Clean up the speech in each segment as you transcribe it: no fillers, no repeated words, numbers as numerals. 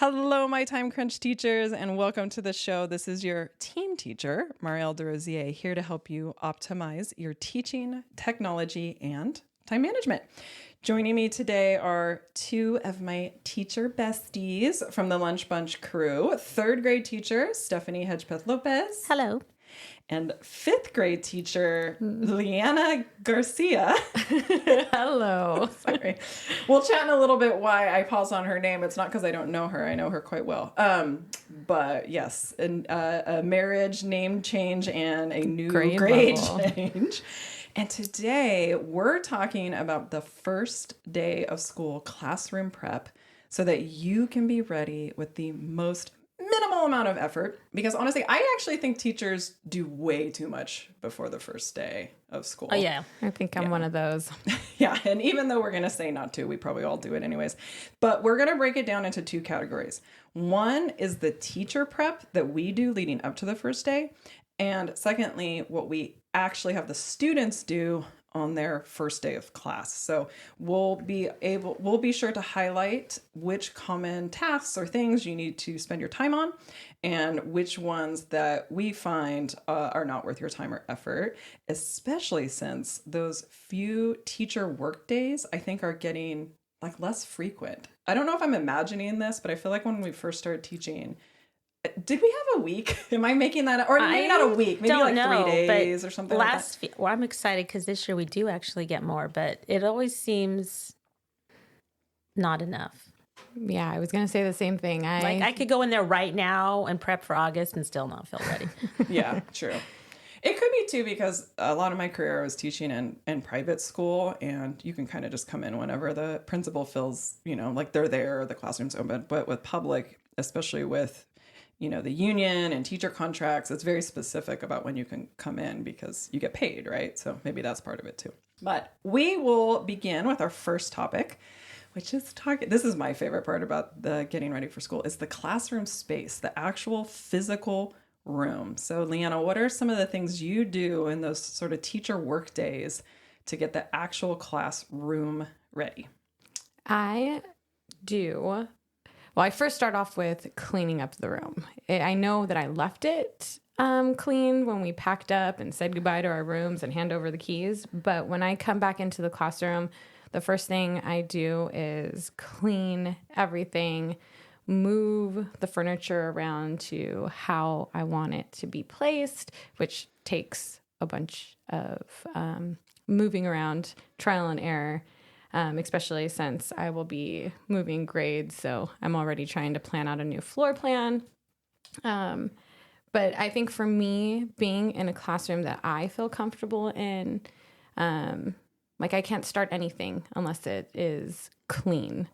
Hello, my time crunch teachers, and welcome to the show. This is your team teacher, Mariel Desrosier, here to help you optimize your teaching, technology, and time management. Joining me today are two of my teacher besties from the Lunch Bunch crew. Third grade teacher, Stephanie Hedgpeth-Lopez. Hello. And fifth grade teacher, Leanna Garcia. Hello. Sorry. We'll chat in a little bit why I pause on her name. It's not because I don't know her. I know her quite well. But yes, a marriage name change and a new grade change. And today we're talking about the first day of school classroom prep so that you can be ready with the most minimal amount of effort, because honestly, I actually think teachers do way too much before the first day of school. Oh, yeah. I think I'm one of those. Yeah. And even though we're going to say not to, we probably all do it anyways. But we're going to break it down into two categories. One is the teacher prep that we do leading up to the first day. And secondly, what we actually have the students do on their first day of class. So we'll be sure to highlight which common tasks or things you need to spend your time on and which ones that we find are not worth your time or effort, especially since those few teacher work days I think are getting like less frequent. I don't know if I'm imagining this, but I feel like when we first started teaching, did we have a week? Am I making that up? Or maybe not a week, maybe like 3 days or something like that. Well, I'm excited because this year we do actually get more, but it always seems not enough. Yeah, I was going to say the same thing. I could go in there right now and prep for August and still not feel ready. Yeah, true. It could be too, because a lot of my career I was teaching in private school, and you can kind of just come in whenever the principal feels, like they're there, the classroom's open. But with public, especially with the union and teacher contracts, it's very specific about when you can come in because you get paid, right? So maybe that's part of it too. But we will begin with our first topic, which is this is my favorite part about the getting ready for school, is the classroom space, the actual physical room. So Leanna, what are some of the things you do in those sort of teacher work days to get the actual classroom ready? I do. Well, I first start off with cleaning up the room. I know that I left it clean when we packed up and said goodbye to our rooms and hand over the keys. But when I come back into the classroom, the first thing I do is clean everything, move the furniture around to how I want it to be placed, which takes a bunch of moving around, trial and error. Especially since I will be moving grades. So I'm already trying to plan out a new floor plan. But I think for me, being in a classroom that I feel comfortable in, I can't start anything unless it is clean.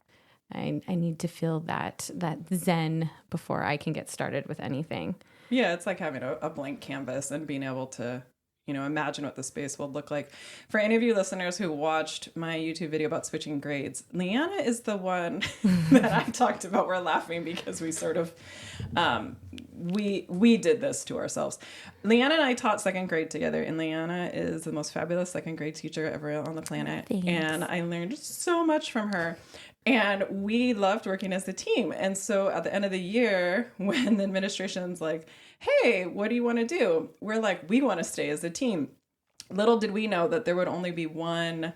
I need to feel that zen before I can get started with anything. Yeah, it's like having a blank canvas and being able to imagine what the space will look like. For any of you listeners who watched my YouTube video about switching grades, Leanna is the one that I talked about. We're laughing because we sort of, we did this to ourselves. Leanna and I taught second grade together, and Leanna is the most fabulous second grade teacher ever on the planet. Thanks. And I learned so much from her. And we loved working as a team. And so at the end of the year, when the administration's like, hey, what do you want to do? We're like, we want to stay as a team. Little did we know that there would only be one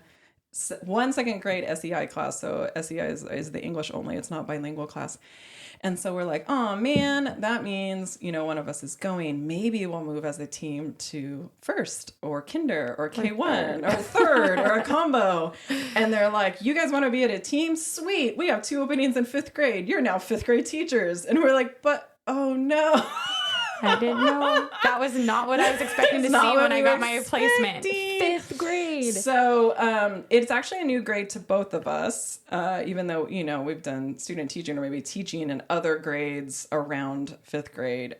second grade SEI class. So SEI is the English only. It's not bilingual class. And so we're like, oh man, that means, one of us is going. Maybe we'll move as a team to first or kinder or K1 or third or a combo. And they're like, you guys want to be at a team? Sweet. We have 2 openings in 5th grade. You're now 5th grade teachers. And we're like, but oh no. I didn't know. That was not what I was expecting to see when I got my placement. 5th grade. So it's actually a new grade to both of us, even though, we've done student teaching or maybe teaching in other grades around 5th grade.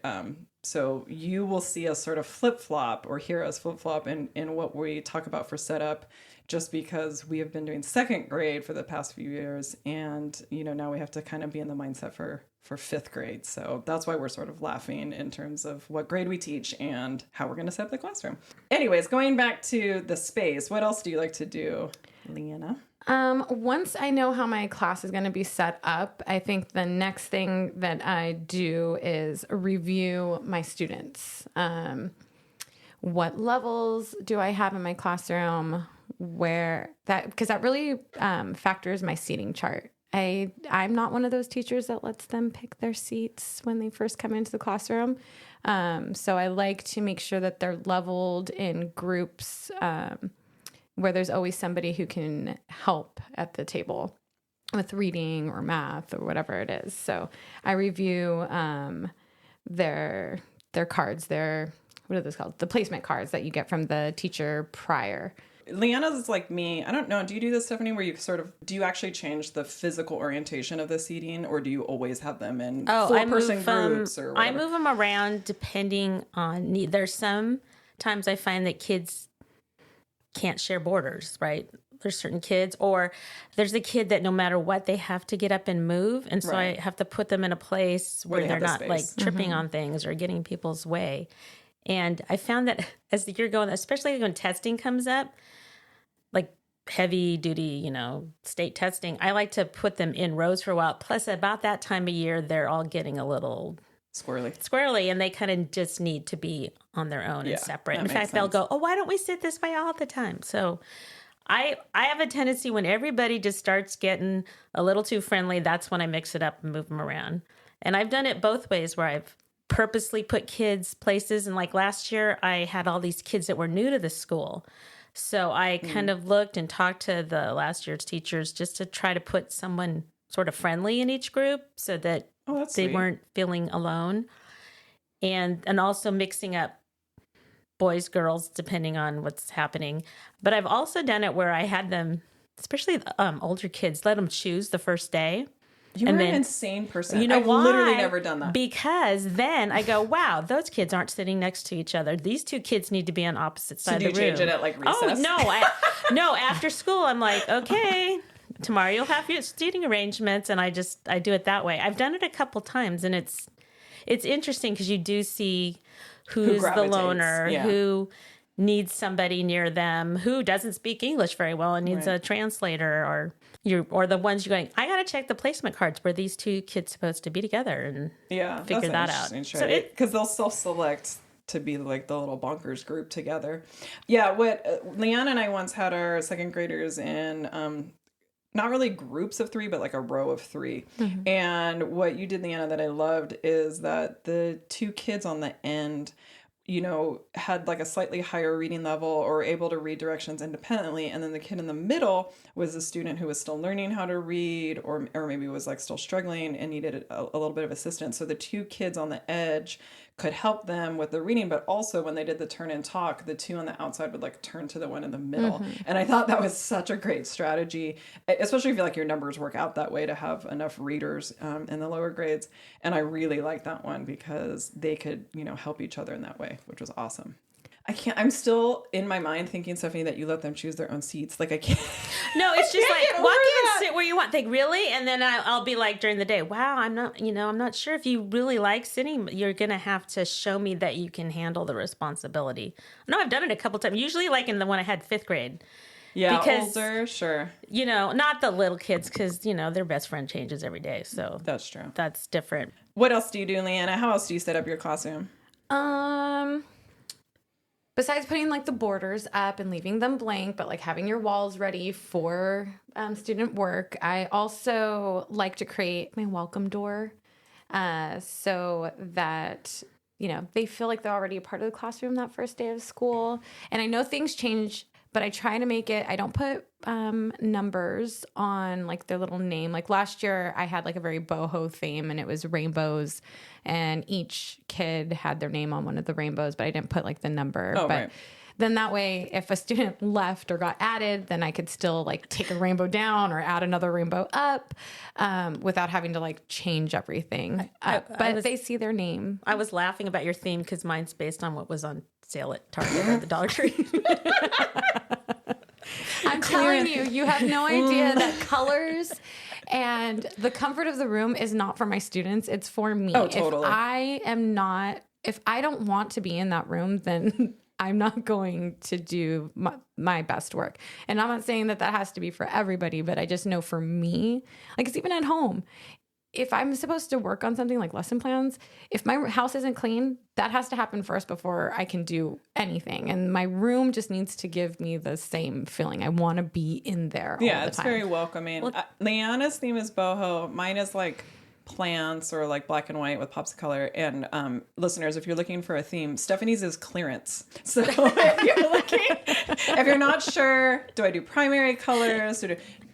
So you will see us sort of flip-flop or hear us flip-flop in what we talk about for setup, just because we have been doing second grade for the past few years. And, now we have to kind of be in the mindset for 5th grade. So that's why we're sort of laughing in terms of what grade we teach and how we're going to set up the classroom. Anyways, going back to the space, what else do you like to do Leanna? Once I know how my class is going to be set up, I think the next thing that I do is review my students. What levels do I have in my classroom? Because that really factors my seating chart. I'm not one of those teachers that lets them pick their seats when they first come into the classroom. So I like to make sure that they're leveled in groups where there's always somebody who can help at the table with reading or math or whatever it is. So I review their cards, what are those called? The placement cards that you get from the teacher prior. Leanna's is like me. I don't know. Do you do this, Stephanie, where do you actually change the physical orientation of the seating, or do you always have them in four-person groups or whatever? I move them around depending on need. There's sometimes I find that kids can't share borders, right? There's certain kids, or there's a kid that no matter what, they have to get up and move. And so I have to put them in a place where they're not like tripping on things or getting people's way. And I found that as the year goes, especially when testing comes up, like heavy duty, state testing, I like to put them in rows for a while. Plus, about that time of year, they're all getting a little squirrely, and they kind of just need to be on their own and separate. In fact, they'll go, "Oh, why don't we sit this way all the time?" So I have a tendency when everybody just starts getting a little too friendly, that's when I mix it up and move them around. And I've done it both ways, where I've purposely put kids places. And like last year, I had all these kids that were new to the school. So I kind of looked and talked to the last year's teachers just to try to put someone sort of friendly in each group so that they weren't feeling alone. And also mixing up boys, girls, depending on what's happening. But I've also done it where I had them, especially older kids, let them choose the first day. You're an insane person. I've why? Literally never done that. Because then I go, wow, those kids aren't sitting next to each other. These two kids need to be on opposite sides of the room. So do you change it at like recess? Oh, no. After school, I'm like, okay, tomorrow you'll have your seating arrangements. And I do it that way. I've done it a couple times, and it's interesting because you do see who's the loner, who needs somebody near them, who doesn't speak English very well and needs a translator, or the ones you're going, I got to check the placement cards where these two kids supposed to be together and figure that out. So because they'll self-select to be like the little bonkers group together. Yeah, what Leanna and I once had our second graders in not really groups of 3, but like a row of 3. Mm-hmm. And what you did, Leanna, that I loved is that the 2 kids on the end, had like a slightly higher reading level or able to read directions independently. And then the kid in the middle was a student who was still learning how to read or maybe was like still struggling and needed a little bit of assistance. So the 2 kids on the edge could help them with the reading, but also when they did the turn and talk, the 2 on the outside would like turn to the one in the middle. Mm-hmm. And I thought that was such a great strategy, especially if you like your numbers work out that way to have enough readers in the lower grades. And I really liked that one because they could, help each other in that way, which was awesome. I'm still in my mind thinking, Stephanie, that you let them choose their own seats. Like I can't. No, it's just like, walk in, sit where you want. Think, really? And then I'll be like during the day, wow, I'm not sure if you really like sitting. You're going to have to show me that you can handle the responsibility. No, I've done it a couple times. Usually like in the one I had 5th grade. Yeah, because, older, sure. Not the little kids because, their best friend changes every day. So that's true. That's different. What else do you do, Leanna? How else do you set up your classroom? Besides putting like the borders up and leaving them blank, but like having your walls ready for student work, I also like to create my welcome door so that, they feel like they're already a part of the classroom that first day of school. And I know things change, but I try to make it, I don't put numbers on like their little name. Like last year I had like a very boho theme and it was rainbows and each kid had their name on one of the rainbows, but I didn't put like the number. Then that way, if a student left or got added, then I could still like take a rainbow down or add another rainbow up without having to like change everything. But they see their name. I was laughing about your theme because mine's based on what was on sale at Target or the Dollar Tree. I'm telling you, you have no idea that colors and the comfort of the room is not for my students. It's for me. Oh, totally. If I don't want to be in that room, then I'm not going to do my best work. And I'm not saying that has to be for everybody, but I just know for me, like it's even at home. If I'm supposed to work on something like lesson plans, if my house isn't clean, that has to happen first before I can do anything. And my room just needs to give me the same feeling. I want to be in there all the time. Yeah, it's very welcoming. Well, Leanna's theme is boho. Mine is like plants or like black and white with pops of color. And listeners, if you're looking for a theme, Stephanie's is clearance. So if you're not sure, do I do primary colors?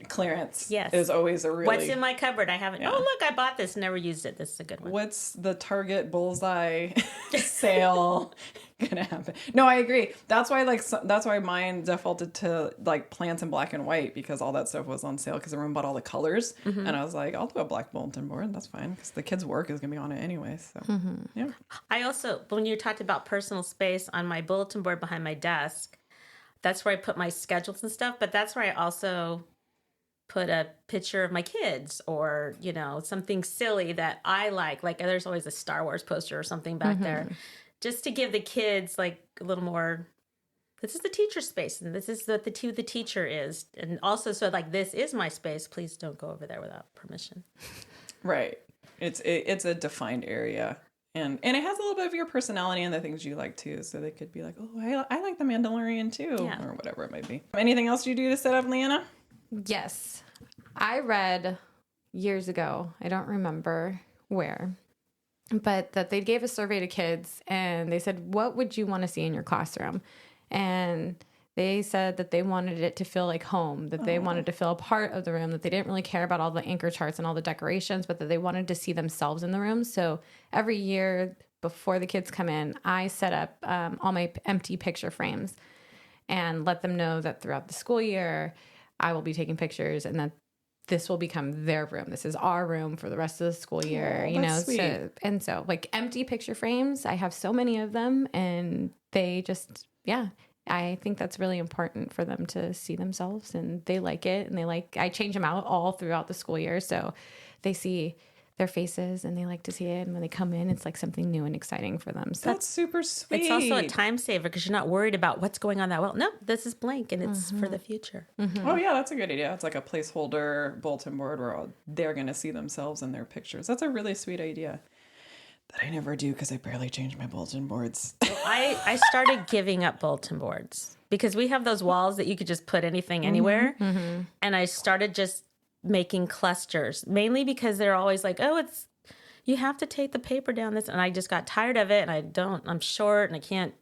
Clearance is always a really... What's in my cupboard? I haven't... Yeah. Oh, look, I bought this. Never used it. This is a good one. What's the Target bullseye sale gonna happen? No, I agree. That's why mine defaulted to like plants in black and white, because all that stuff was on sale because everyone bought all the colors. And I was like, I'll do a black bulletin board. That's fine because the kids' work is gonna be on it anyway. So yeah. I also, when you talked about personal space, on my bulletin board behind my desk, that's where I put my schedules and stuff. But that's where I also put a picture of my kids, or, you know, something silly that I like there's always a Star Wars poster or something back there, just to give the kids like a little more, this is the teacher space and this is what the teacher is. And also, so like, this is my space. Please don't go over there without permission. Right. It's a defined area. And it has a little bit of your personality and the things you like too. So they could be like, oh, I like the Mandalorian too, or whatever it might be. Anything else you do to set up, Leanna? Yes. I read years ago, I don't remember where, but that they gave a survey to kids and they said, what would you want to see in your classroom? And they said that they wanted it to feel like home, that they wanted to feel a part of the room, that they didn't really care about all the anchor charts and all the decorations, but that they wanted to see themselves in the room. So every year before the kids come in, I set up all my empty picture frames and let them know that throughout the school year, I will be taking pictures and that this will become their room. This is our room for the rest of the school year, you know? Sweet. So like empty picture frames, I have so many of them and they just, I think that's really important for them to see themselves and they like it. And I change them out all throughout the school year. So they see their faces and they like to see it. And when they come in, it's like something new and exciting for them. So that's super sweet. It's also a time saver because you're not worried about what's going on that well. No, this is blank and it's for the future. Oh yeah, that's a good idea. It's like a placeholder bulletin board where they're going to see themselves in their pictures. That's a really sweet idea that I never do because I barely change my bulletin boards. Well, I started giving up bulletin boards because we have those walls that you could just put anything anywhere. And I started just making clusters, mainly because they're always like, you have to take the paper down this, and I just got tired of it, and I'm short and I can't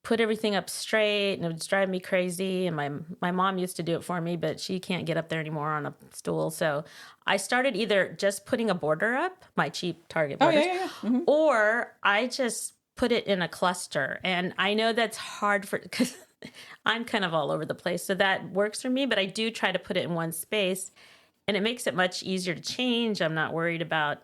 put everything up straight, and it was driving me crazy. And my mom used to do it for me, but she can't get up there anymore on a stool. So I started either just putting a border up, my cheap Target borders, or I just put it in a cluster. And I know that's hard because I'm kind of all over the place. So that works for me, but I do try to put it in one space and it makes it much easier to change. I'm not worried about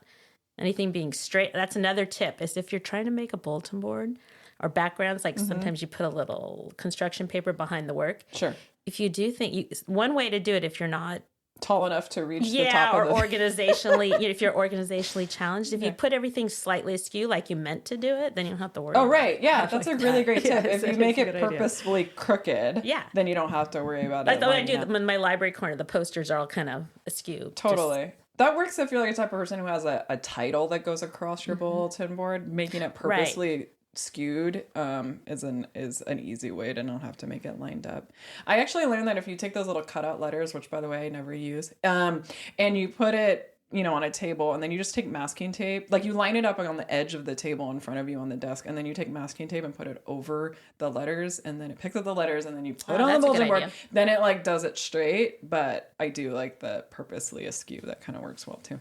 anything being straight. That's another tip is if you're trying to make a bulletin board or backgrounds, like sometimes you put a little construction paper behind the work. Sure. If you do think one way to do it, if you're not tall enough to reach the top of organizationally, if you're organizationally challenged, if you put everything slightly askew like you meant to do it, then you don't have to worry. Oh, right. Yeah, that's a really great tip. If you make it purposefully crooked, then you don't have to worry about it. I do in my library corner, the posters are all kind of askew. Totally. That works if you're like a type of person who has a title that goes across your bulletin board. Making it purposely skewed is an easy way to not have to make it lined up. I actually learned that if you take those little cutout letters, which by the way I never use, and you put it on a table, and then you just take masking tape, like you line it up on the edge of the table in front of you on the desk, and then you take masking tape and put it over the letters, and then it picks up the letters, and then you put it on the bulletin board. Then it like does it straight, but I do like the purposely askew. That kind of works well too.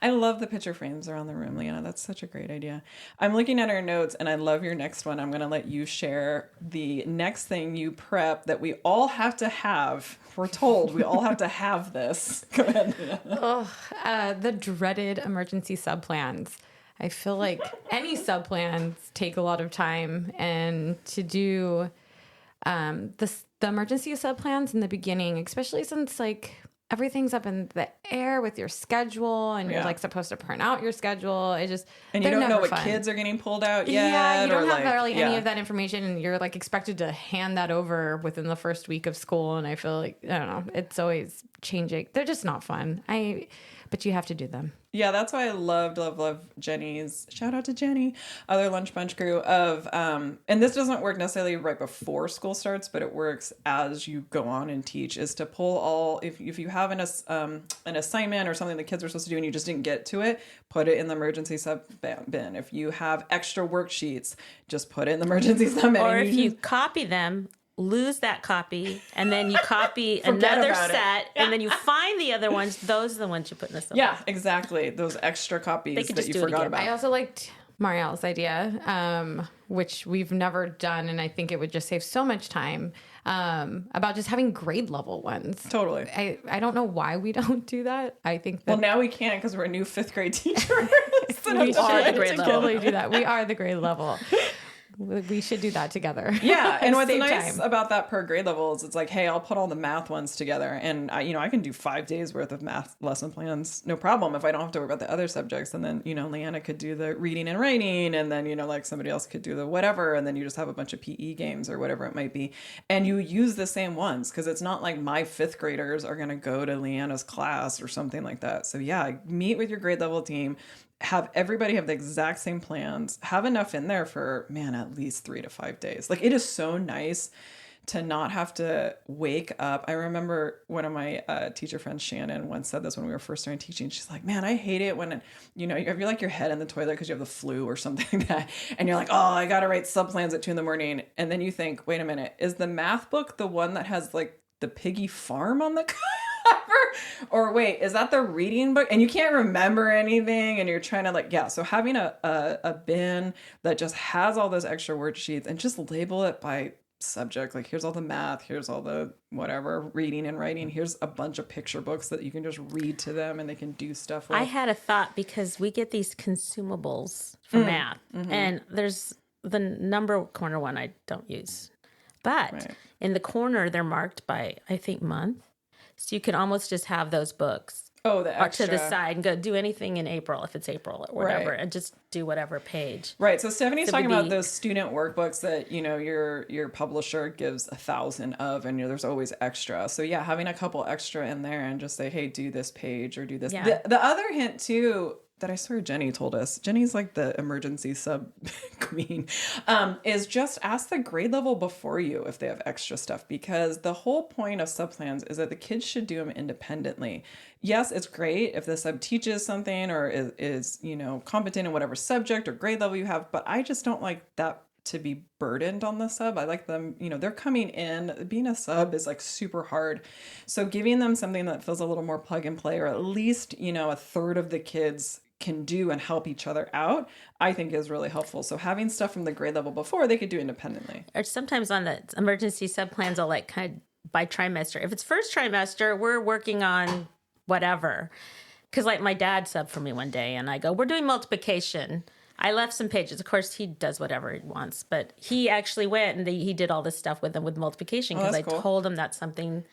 I love the picture frames around the room, Leanna. That's such a great idea. I'm looking at our notes, and I love your next one. I'm going to let you share the next thing you prep that we all have to have. We're told we all have to have this. Go ahead. The dreaded emergency subplans. I feel like any subplans take a lot of time, and to do the emergency subplans in the beginning, especially since like everything's up in the air with your schedule, and you're like supposed to print out your schedule. It just, and you don't know what fun. Kids are getting pulled out yet. Yeah, you don't have like, really any of that information, and you're like expected to hand that over within the first week of school. And I feel like, I don't know, it's always changing. They're just not fun. But you have to do them. Yeah, that's why I love Jenny's, shout out to Jenny, other Lunch Bunch crew of, and this doesn't work necessarily right before school starts, but it works as you go on and teach, is to pull all, if you have an assignment or something the kids are supposed to do and you just didn't get to it, put it in the emergency sub bin. If you have extra worksheets, just put it in the emergency sub bin. Or if you copy them, lose that copy, and then you copy another set, and then you find the other ones. Those are the ones you put in the sub. Yeah, exactly. Those extra copies that you forgot about. I also liked Mariel's idea, which we've never done, and I think it would just save so much time, about just having grade level ones. Totally. I don't know why we don't do that. I think that... Well, now we can because we're a new 5th grade teacher. We are the grade level. Totally do that. We are the grade level. We should do that together. Yeah, and what's nice about that per grade level is it's like, hey, I'll put all the math ones together, and I can do 5 days worth of math lesson plans, no problem, if I don't have to worry about the other subjects. And then Leanna could do the reading and writing, and then like somebody else could do the whatever, and then you just have a bunch of PE games or whatever it might be, and you use the same ones because it's not like my 5th graders are gonna go to Leanna's class or something like that. So yeah, meet with your grade level team. Have everybody have the exact same plans, have enough in there for, at least 3 to 5 days. Like, it is so nice to not have to wake up. I remember one of my teacher friends, Shannon, once said this when we were first starting teaching. She's like, man, I hate it when, you have your head in the toilet because you have the flu or something like that. And you're like, oh, I got to write sub-plans at 2 a.m. And then you think, wait a minute, is the math book the one that has like the piggy farm on the cover? Or wait, is that the reading book? And you can't remember anything, and you're trying to so having a bin that just has all those extra worksheets and just label it by subject, like here's all the math, here's all the whatever reading and writing, here's a bunch of picture books that you can just read to them and they can do stuff with. I had a thought because we get these consumables for math, and there's the number corner one I don't use, but in the corner they're marked by, I think, month. So you can almost just have those books. Oh, the extra. Or to the side and go do anything in April, if it's April or whatever, and just do whatever page. Right. So Stephanie's talking about those student workbooks that, your publisher gives 1,000 of, and there's always extra. So yeah, having a couple extra in there and just say, hey, do this page or do this. Yeah. The other hint too, that I swear Jenny told us, Jenny's like the emergency sub queen, is just ask the grade level before you if they have extra stuff, because the whole point of sub plans is that the kids should do them independently. Yes, it's great if the sub teaches something or is competent in whatever subject or grade level you have, but I just don't like that to be burdened on the sub. I like them, they're coming in. Being a sub is like super hard. So giving them something that feels a little more plug and play, or at least, a third of the kids can do and help each other out, I think is really helpful. So having stuff from the grade level before they could do independently. Or sometimes on the emergency sub plans, I'll like kind of by trimester. If it's first trimester, we're working on whatever. Because like my dad subbed for me one day and I go, we're doing multiplication. I left some pages. Of course, he does whatever he wants, but he actually went and he did all this stuff with them with multiplication because I told him that's something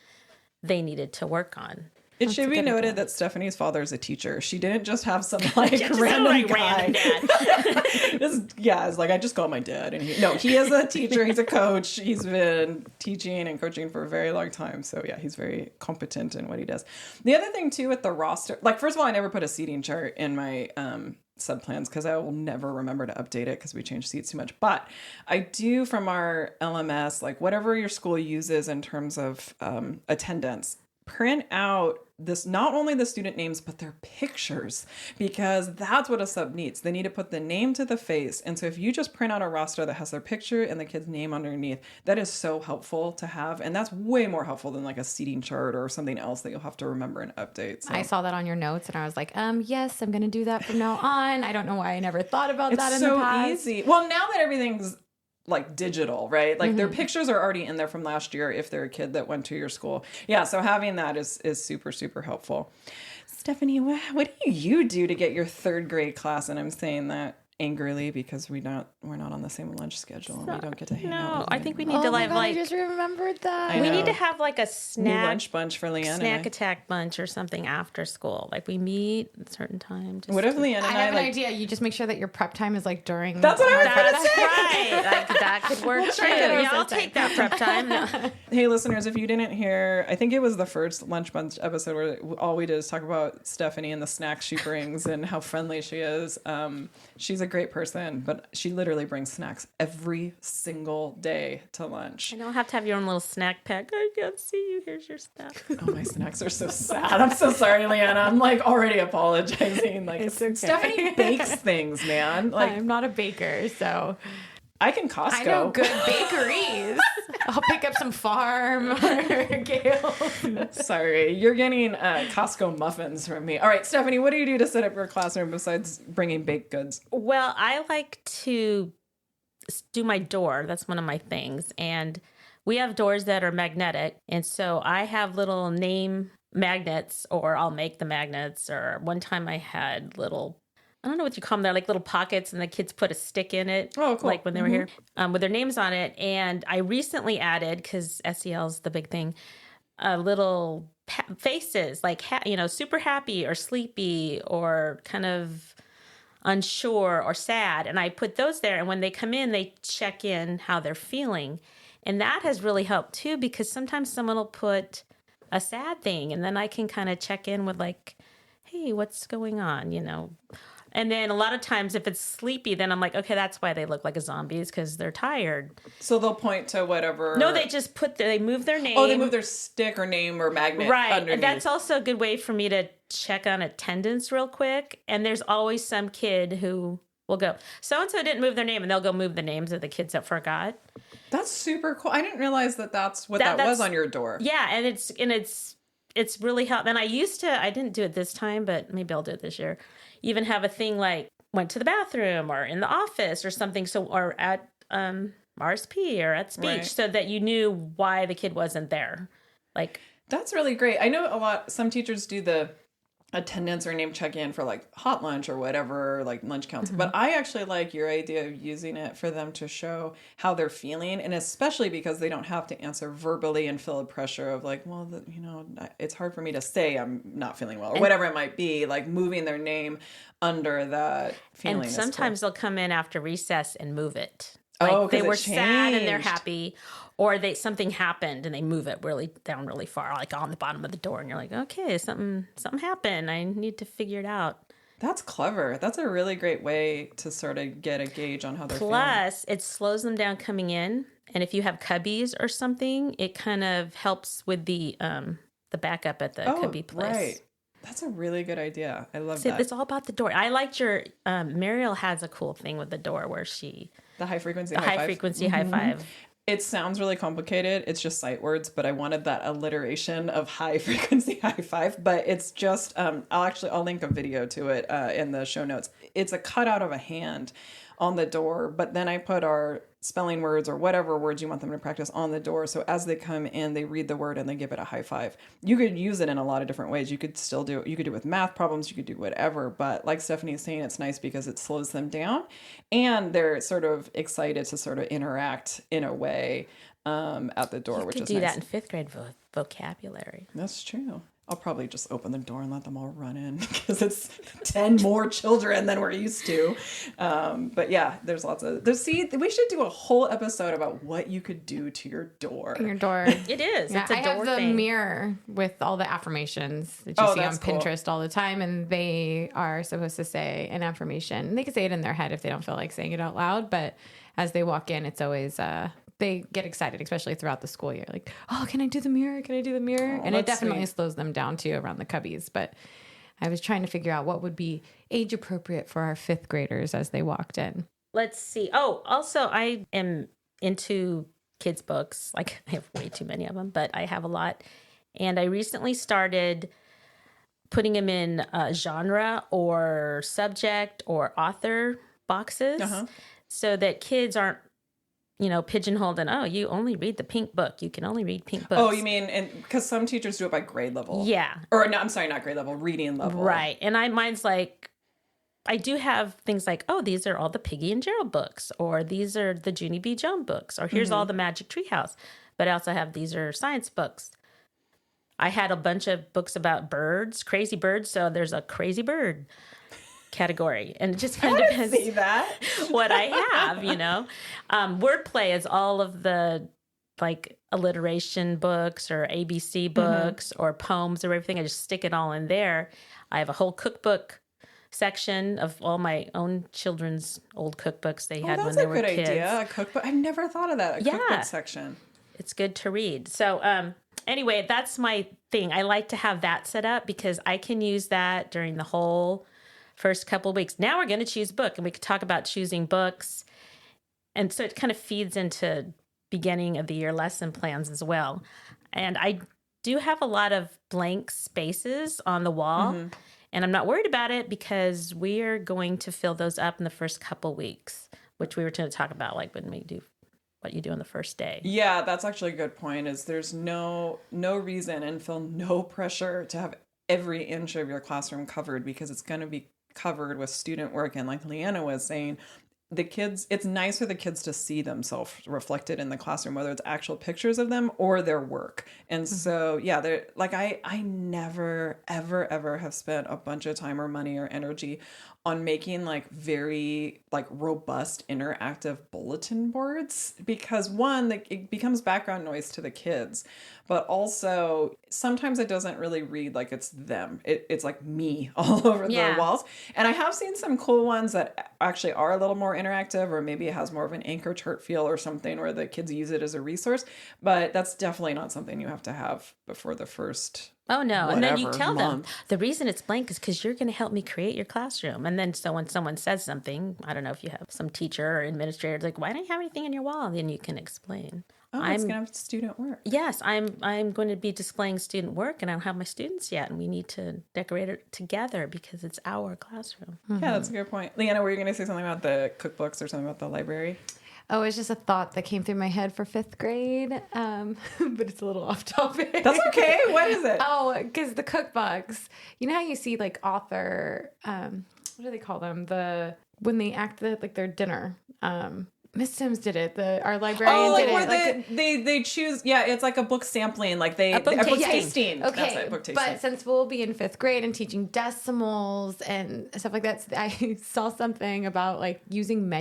they needed to work on. It should be noted that Stephanie's father is a teacher. She didn't just have some random guy. Random dad. It's like, I just call my dad. And he is a teacher. He's a coach. He's been teaching and coaching for a very long time. So yeah, he's very competent in what he does. The other thing too with the roster, like first of all, I never put a seating chart in my sub plans because I will never remember to update it because we change seats too much. But I do from our LMS, like whatever your school uses in terms of attendance, print out this, not only the student names, but their pictures, because that's what a sub needs. They need to put the name to the face. And so if you just print out a roster that has their picture and the kid's name underneath, that is so helpful to have. And that's way more helpful than like a seating chart or something else that you'll have to remember and update. So. I saw that on your notes and I was like, yes, I'm going to do that from now on. I don't know why I never thought about that in the past. It's so easy. Well, now that everything's like digital, right? Like their pictures are already in there from last year if they're a kid that went to your school. Yeah, so having that is super, super helpful. Stephanie, what do you do to get your 3rd grade class? And I'm saying that angrily because we're not on the same lunch schedule and we don't get to hang out. No, with I you think we anymore. need to my like God, I just remembered that. I we know. need to have like a New snack lunch bunch for Leanna. snack and I. attack bunch or something after school. Like we meet at a certain time. What if Leanna I and have an like? idea. You just make sure that your prep time is like during. That's what I was That's right. Like that could work too. Yeah, I'll take that prep time. No. Hey, listeners, if you didn't hear, I think it was the first lunch bunch episode where all we did is talk about Stephanie and the snacks she brings and how friendly she is. She's a great person, but she literally brings snacks every single day to lunch. You don't have to have your own little snack pack. I can't see you. Here's your stuff. Oh, my snacks are so sad. I'm so sorry, Leanna. I'm like already apologizing. Like It's okay. Stephanie bakes things, man. Like I'm not a baker, so I can Costco. I know good bakeries. I'll pick up some farm or Gale. Sorry, you're getting Costco muffins from me. All right, Stephanie, what do you do to set up your classroom besides bringing baked goods? Well, I like to do my door. That's one of my things. And we have doors that are magnetic. And so I have little name magnets, or I'll make the magnets. Or one time I had little, I don't know what you call them. They're like little pockets, and the kids put a stick in it. Oh, cool. Like when they were here with their names on it. And I recently added, because SEL is the big thing, little faces, like, super happy or sleepy or kind of unsure or sad. And I put those there. And when they come in, they check in how they're feeling. And that has really helped too, because sometimes someone will put a sad thing and then I can kind of check in with like, hey, what's going on? And then a lot of times if it's sleepy, then I'm like, okay, that's why they look like a zombies, because they're tired. So they'll point to whatever. No, they just they move their name. Oh, they move their stick or name or magnet right. underneath. And that's also a good way for me to check on attendance real quick. And there's always some kid who will go, so-and-so didn't move their name, and they'll go move the names of the kids that forgot. That's super cool. I didn't realize that's what that was on your door. Yeah, and it's really helped. And I didn't do it this time, but maybe I'll do it this year. Even have a thing like went to the bathroom or in the office or something, or at RSP or at speech, Right. so that you knew why the kid wasn't there. Like, That's really great. I know some teachers do the attendance or name check-in for like hot lunch or whatever, like lunch counts. But I actually like your idea of using it for them to show how they're feeling, and especially because they don't have to answer verbally and feel the pressure of like, well, it's hard for me to say I'm not feeling well or whatever it might be. Like moving their name under that feeling. and is sometimes they'll come in after recess and move it. Like Oh, 'cause they it were sad and they're changed. happy, or something happened and they move it down really far, like on the bottom of the door, and you're like, okay, something happened. I need to figure it out. That's clever. That's a really great way to sort of get a gauge on how they're feeling. Plus, it slows them down coming in, and if you have cubbies or something, it kind of helps with the backup at the cubby place. Right. That's a really good idea. I love So that. it's all about the door. I liked your Mariel has a cool thing with the door where The high frequency the high five. frequency high five. It sounds really complicated. It's just sight words, but I wanted that alliteration of high frequency high five. But it's just, I'll link a video to it in the show notes. It's a cutout of a hand on the door, but then I put our spelling words or whatever words you want them to practice on the door. So as they come in, they read the word and they give it a high five. You could use it in a lot of different ways. You could do it with math problems. You could do whatever. But like Stephanie's saying, it's nice because it slows them down and they're sort of excited to sort of interact in a way at the door, You which could is do nice. that in fifth grade vocabulary. That's true. I'll probably just open the door and let them all run in because it's 10 more children than we're used to. But yeah, there's lots of... we should do a whole episode about what you could do to your door. Your door. It is. Yeah, It's a I door have the thing. mirror with all the affirmations that you see on that's cool. Pinterest all the time, and they are supposed to say an affirmation. They can say it in their head if they don't feel like saying it out loud, but as they walk in, it's always... they get excited, especially throughout the school year. Like, oh, can I do the mirror? Can I do the mirror? And it that's definitely sweet. slows them down too around the cubbies. But I was trying to figure out what would be age appropriate for our fifth graders as they walked in. Let's see. Oh, also, I am into kids' books. Like, I have way too many of them, but I have a lot. And I recently started putting them in genre or subject or author boxes so that kids aren't, pigeonholed and, oh, you only read the pink book. You can only read pink books. Oh, you mean... Because some teachers do it by grade level. Yeah. Or, no, I'm sorry, not grade level, reading level. Right. And mine's like I do have things like, oh, these are all the Piggy and Gerald books, or these are the Junie B. Jones books, or here's all the Magic Treehouse. But I also have, these are science books. I had a bunch of books about birds, crazy birds. So there's a crazy bird category. And it just kind of depends See that? what I have, you know. Wordplay is all of the like alliteration books or ABC books or poems or everything. I just stick it all in there. I have a whole cookbook section of all my own children's old cookbooks they had when they were kids. That's a good idea. A cookbook. I've never thought of that. A cookbook section. It's good to read. So anyway, that's my thing. I like to have that set up because I can use that during the whole first couple of weeks. Now we're going to choose a book, and we could talk about choosing books. And so it kind of feeds into beginning of the year lesson plans as well. And I do have a lot of blank spaces on the wall, and I'm not worried about it because we are going to fill those up in the first couple weeks, which we were going to talk about, like when we do what you do on the first day. Yeah, that's actually a good point. Is there's no reason and feel no pressure to have every inch of your classroom covered, because it's going to be covered with student work. And like Leanna was saying, the kids, it's nice for the kids to see themselves reflected in the classroom, whether it's actual pictures of them or their work. And so, yeah, they're like, I never, ever have spent a bunch of time or money or energy on making like very like robust interactive bulletin boards, because one, it becomes background noise to the kids, but also sometimes it doesn't really read like it's them. It's like me all over the walls. And I have seen some cool ones that actually are a little more interactive, or maybe it has more of an anchor chart feel or something where the kids use it as a resource, but that's definitely not something you have to have before the first. Oh, no. And then you tell them the reason it's blank is because you're going to help me create your classroom. And then so when someone says something, I don't know if you have some teacher or administrator, like, why don't you have anything in your wall? Then you can explain. Oh, it's going to have student work. Yes, I'm going to be displaying student work, and I don't have my students yet. And we need to decorate it together because it's our classroom. Yeah, that's a good point. Leanna, were you going to say something about the cookbooks or something about the library? Oh, it's just a thought that came through my head for 5th grade, but it's a little off topic. That's okay. What is it? Oh, because the cookbooks, you know how you see like author, what do they call them? When they act like their dinner. Miss Sims did it. Our librarian did it. Where they choose. Yeah, it's like a book sampling. Like a book tasting. Okay, that's it, book tasting. But since we'll be in 5th grade and teaching decimals and stuff like that, I saw something about like using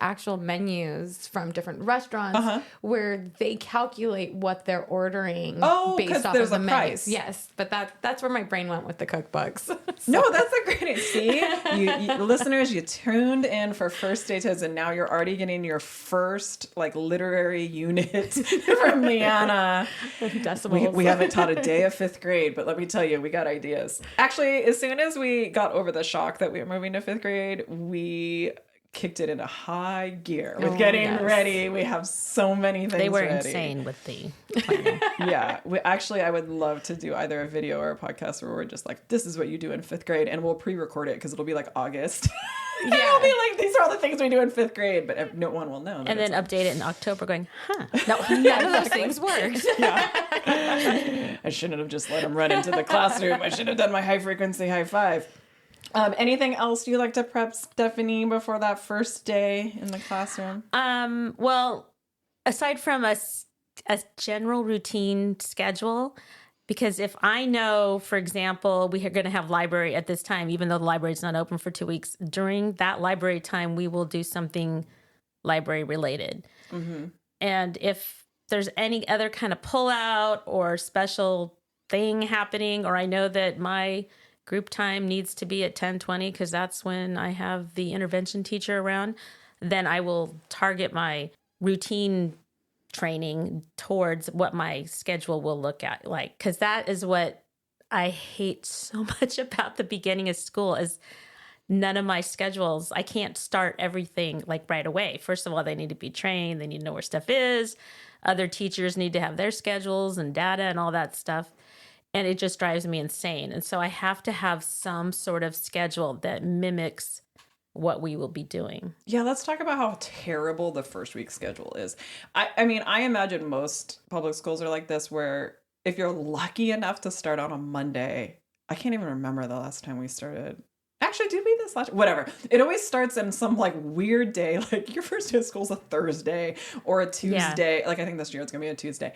actual menus from different restaurants where they calculate what they're ordering based off of the price. Yes, but that's where my brain went with the cookbooks. So. No, that's a great idea. See, you listeners, you tuned in for First Day Tips, and now you're already getting your first like literary unit from Leanna. Decimals. We haven't taught a day of 5th grade, but let me tell you, we got ideas. Actually, as soon as we got over the shock that we were moving to 5th grade, we kicked it into high gear with getting ready. We have so many things ready. They were insane with the planning. Yeah. I would love to do either a video or a podcast where we're just like, this is what you do in 5th grade, and we'll pre-record it because it'll be like August. Yeah. It'll be like, these are all the things we do in 5th grade, but no one will know. And then update it in October going, no, none of those things worked. Yeah. I shouldn't have just let them run into the classroom. I should have done my high frequency high five. Anything else you like to prep, Stephanie, before that first day in the classroom? Well, aside from a general routine schedule, because if I know, for example, we are going to have library at this time, even though the library is not open for 2 weeks, during that library time, we will do something library related. Mm-hmm. And if there's any other kind of pullout or special thing happening, or I know that my group time needs to be at 10:20 because that's when I have the intervention teacher around, then I will target my routine training towards what my schedule will look at like, because that is what I hate so much about the beginning of school is none of my schedules. I can't start everything like right away. First of all, they need to be trained. They need to know where stuff is. Other teachers need to have their schedules and data and all that stuff. And it just drives me insane. And so I have to have some sort of schedule that mimics what we will be doing. Yeah, let's talk about how terrible the first week schedule is. I mean, I imagine most public schools are like this, where if you're lucky enough to start on a Monday, I can't even remember the last time we started Actually, did we this last? Whatever. It always starts in some like weird day, like your first day of school is a Thursday or a Tuesday. Yeah. Like I think this year it's gonna be a Tuesday,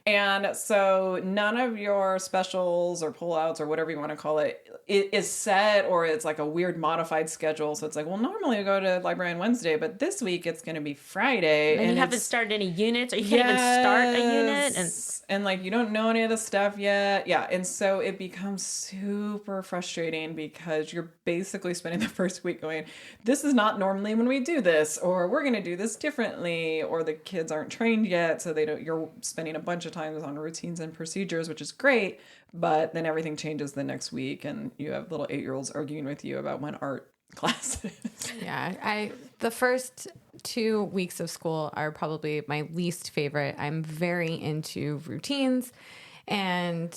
and so none of your specials or pullouts or whatever you want to call it is set, or it's like a weird modified schedule. So it's like, well, normally we go to library on Wednesday, but this week it's gonna be Friday, and you haven't started any units, or you can't even start a unit, and like you don't know any of the stuff yet. Yeah, and so it becomes super frustrating because you're basically spending the first week going, this is not normally when we do this, or we're going to do this differently, or the kids aren't trained yet, so you're spending a bunch of times on routines and procedures, which is great, but then everything changes the next week and you have little 8-year-olds arguing with you about when art class is. Yeah, the first 2 weeks of school are probably my least favorite. I'm very into routines, and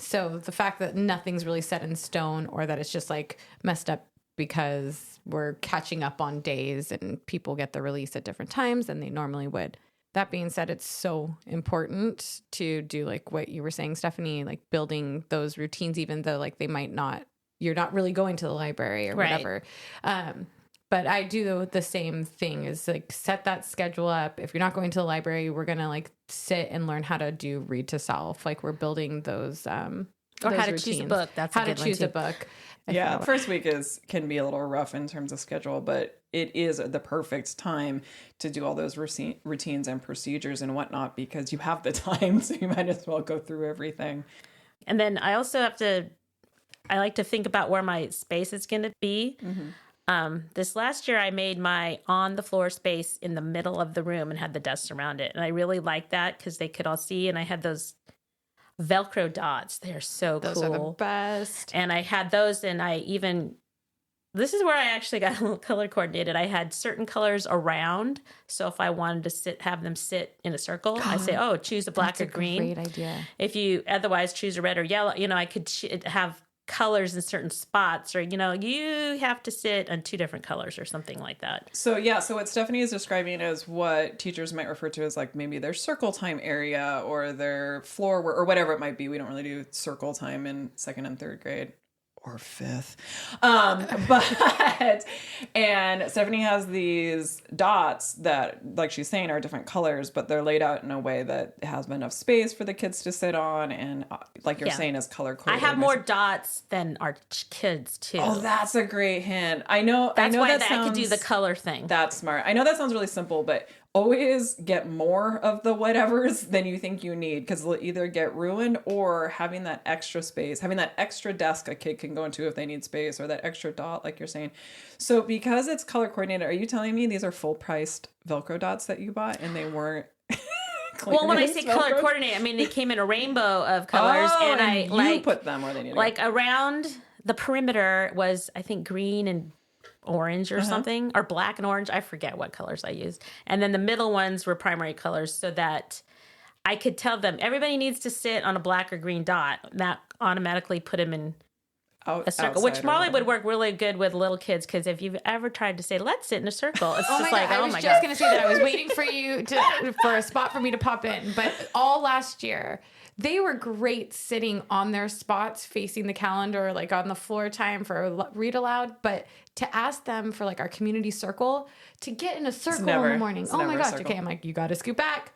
so the fact that nothing's really set in stone, or that it's just like messed up because we're catching up on days and people get the release at different times than they normally would. That being said, it's so important to do like what you were saying, Stephanie, like building those routines, even though like you're not really going to the library or whatever. But I do the same thing, is like set that schedule up. If you're not going to the library, we're going to like sit and learn how to do read to self. Like we're building those, or how to choose a book. That's how to choose a book. Yeah. First week can be a little rough in terms of schedule, but it is the perfect time to do all those routines and procedures and whatnot, because you have the time. So you might as well go through everything. And then I also I like to think about where my space is going to be. Mm-hmm. This last year, I made my on-the-floor space in the middle of the room and had the desk around it. And I really liked that because they could all see. And I had those Velcro dots. They're so cool. Those are the best. And I had those, and this is where I actually got a little color coordinated. I had certain colors around. So if I wanted to have them sit in a circle, I say, choose a black or green. Great idea. If you otherwise choose a red or yellow, I could have colors in certain spots, or you have to sit on 2 different colors or something like that. So what Stephanie is describing is what teachers might refer to as like maybe their circle time area or their floor or whatever it might be. We don't really do circle time in 2nd and 3rd grade. Or 5th. And Stephanie has these dots that, like she's saying, are different colors, but they're laid out in a way that has enough space for the kids to sit on. And like you're saying, is color coded. I have more dots than our kids too. Oh, that's a great hint. I know why that I could do the color thing. That's smart. I know that sounds really simple, but always get more of the whatevers than you think you need, because they'll either get ruined, or having that extra space, having that extra desk a kid can go into if they need space, or that extra dot like you're saying. So because it's color coordinated, are you telling me these are full priced Velcro dots that you bought and they weren't well, when I say color coordinated, I mean they came in a rainbow of colors, and you put them where they need to go. Around the perimeter was, I think, green and orange or something, or black and orange. I forget what colors I used. And then the middle ones were primary colors, so that I could tell them everybody needs to sit on a black or green dot. That automatically put them in a circle, which probably would work really good with little kids, because if you've ever tried to say, let's sit in a circle, it's just like, I was just going to say that. I was waiting for you for a spot for me to pop in. But all last year, they were great sitting on their spots facing the calendar, like on the floor time for read aloud. But to ask them for like our community circle, to get in a circle in the morning. Oh my gosh. Okay. I'm like, you got to scoot back.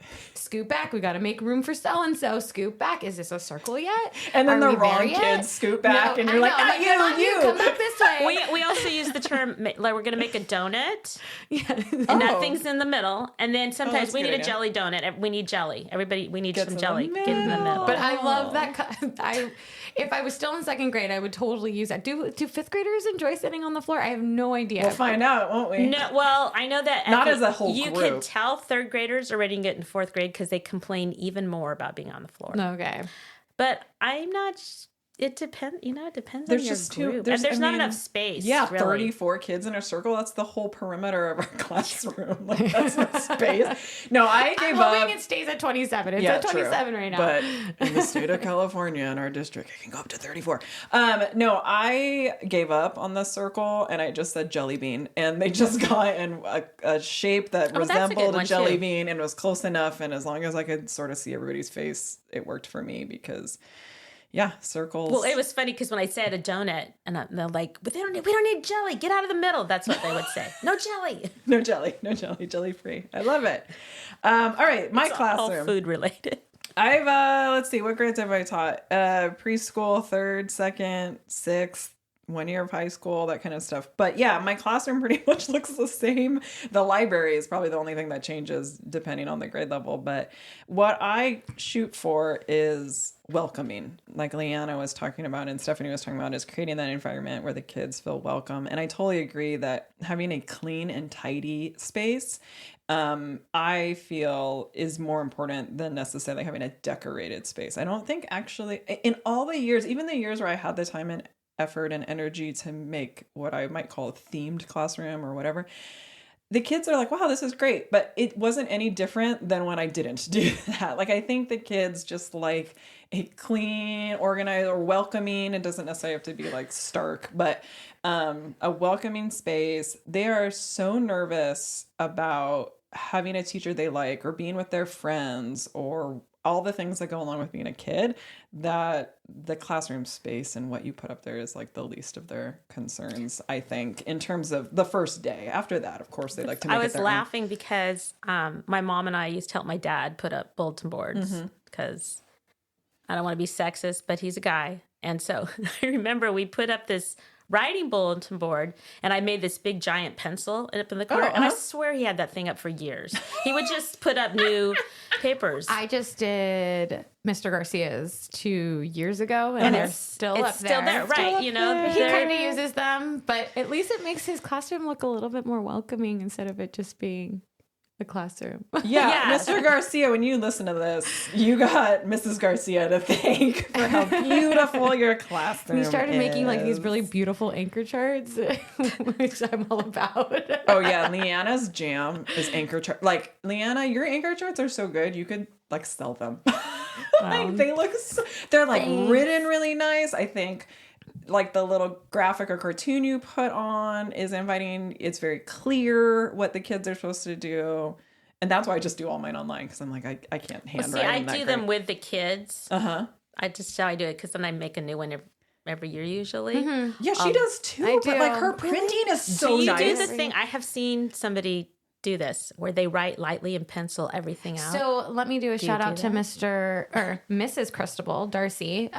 We got to make room for so-and-so. Scoot back. Is this a circle yet? And then the wrong kids scoot back, and you're like, you come back this way. We also use the term, like, we're going to make a donut. And nothing's in the middle. And then sometimes we need a jelly donut. We need jelly. Everybody, we need some jelly. Get in the middle. But I love that. If I was still in 2nd grade, I would totally use that. Do 5th graders enjoy sitting on the floor? I have no idea. We'll find out, won't we? No, well, I know that not as a whole group. You can tell 3rd graders are ready to get in 4th grade because they complain even more about being on the floor. Okay. But I'm not. It depends. It depends there's on your just group. There's not enough space. Yeah, really. 34 kids in a circle. That's the whole perimeter of our classroom. Like, that's not space. No, I gave up. I'm hoping it stays at 27. It's at 27 right now. But in the state of California, in our district, it can go up to 34. No, I gave up on the circle, and I just said jelly bean, and they just got in a shape that resembled a jelly bean and was close enough. And as long as I could sort of see everybody's face, it worked for me, because Yeah, circles. Well, it was funny because when I said a donut, and they're like, "But we don't need jelly. Get out of the middle." That's what they would say. No jelly. No jelly, jelly free. I love it. All right, my It's classroom. all food related. I've let's see, what grades have I taught? Preschool, 3rd, 2nd, 6th, 1 year of high school, that kind of stuff. But yeah, my classroom pretty much looks the same. The library is probably the only thing that changes depending on the grade level. But what I shoot for is welcoming, like Leanna was talking about and Stephanie was talking about, is creating that environment where the kids feel welcome. And I totally agree that having a clean and tidy space, I feel, is more important than necessarily having a decorated space. I don't think actually in all the years, even the years where I had the time and effort and energy to make what I might call a themed classroom or whatever, the kids are like, wow, this is great. But it wasn't any different than when I didn't do that. Like, I think the kids just like a clean, organized, or welcoming. It doesn't necessarily have to be like stark, but a welcoming space. They are so nervous about having a teacher they like or being with their friends or all the things that go along with being a kid, that the classroom space and what you put up there is like the least of their concerns, I think, in terms of the first day. After that, of course, they like to make it I was their laughing because my mom and I used to help my dad put up bulletin boards because I don't want to be sexist, but he's a guy. And so I remember we put up this writing bulletin board, and I made this big giant pencil up in the corner, and I swear he had that thing up for years. He would just put up new papers. I just did Mr. Garcia's 2 years ago, and they're still up there. Still there, right? You know, He kind of uses them, but at least it makes his classroom look a little bit more welcoming instead of it just being a classroom. Yeah, Mr. Garcia, when you listen to this, you got Mrs. Garcia to thank for how beautiful your classroom is. He started making like these really beautiful anchor charts, which I'm all about. Oh yeah, Leanna's jam is anchor chart. Like, Leanna, your anchor charts are so good, you could like sell them. Like, they look they're like written really nice. I think like the little graphic or cartoon you put on is inviting. It's very clear what the kids are supposed to do. And that's why I just do all mine online, because I'm like, I can't handwrite. See, I do them with the kids. Uh-huh. I just how I do it, because then I make a new one every year usually. Yeah, she does too. But like, her printing is so you nice. do the thing. I have seen somebody do this where they write lightly in pencil everything out. So let me do a shout out to Mr. or Mrs. Cristobal Darcy.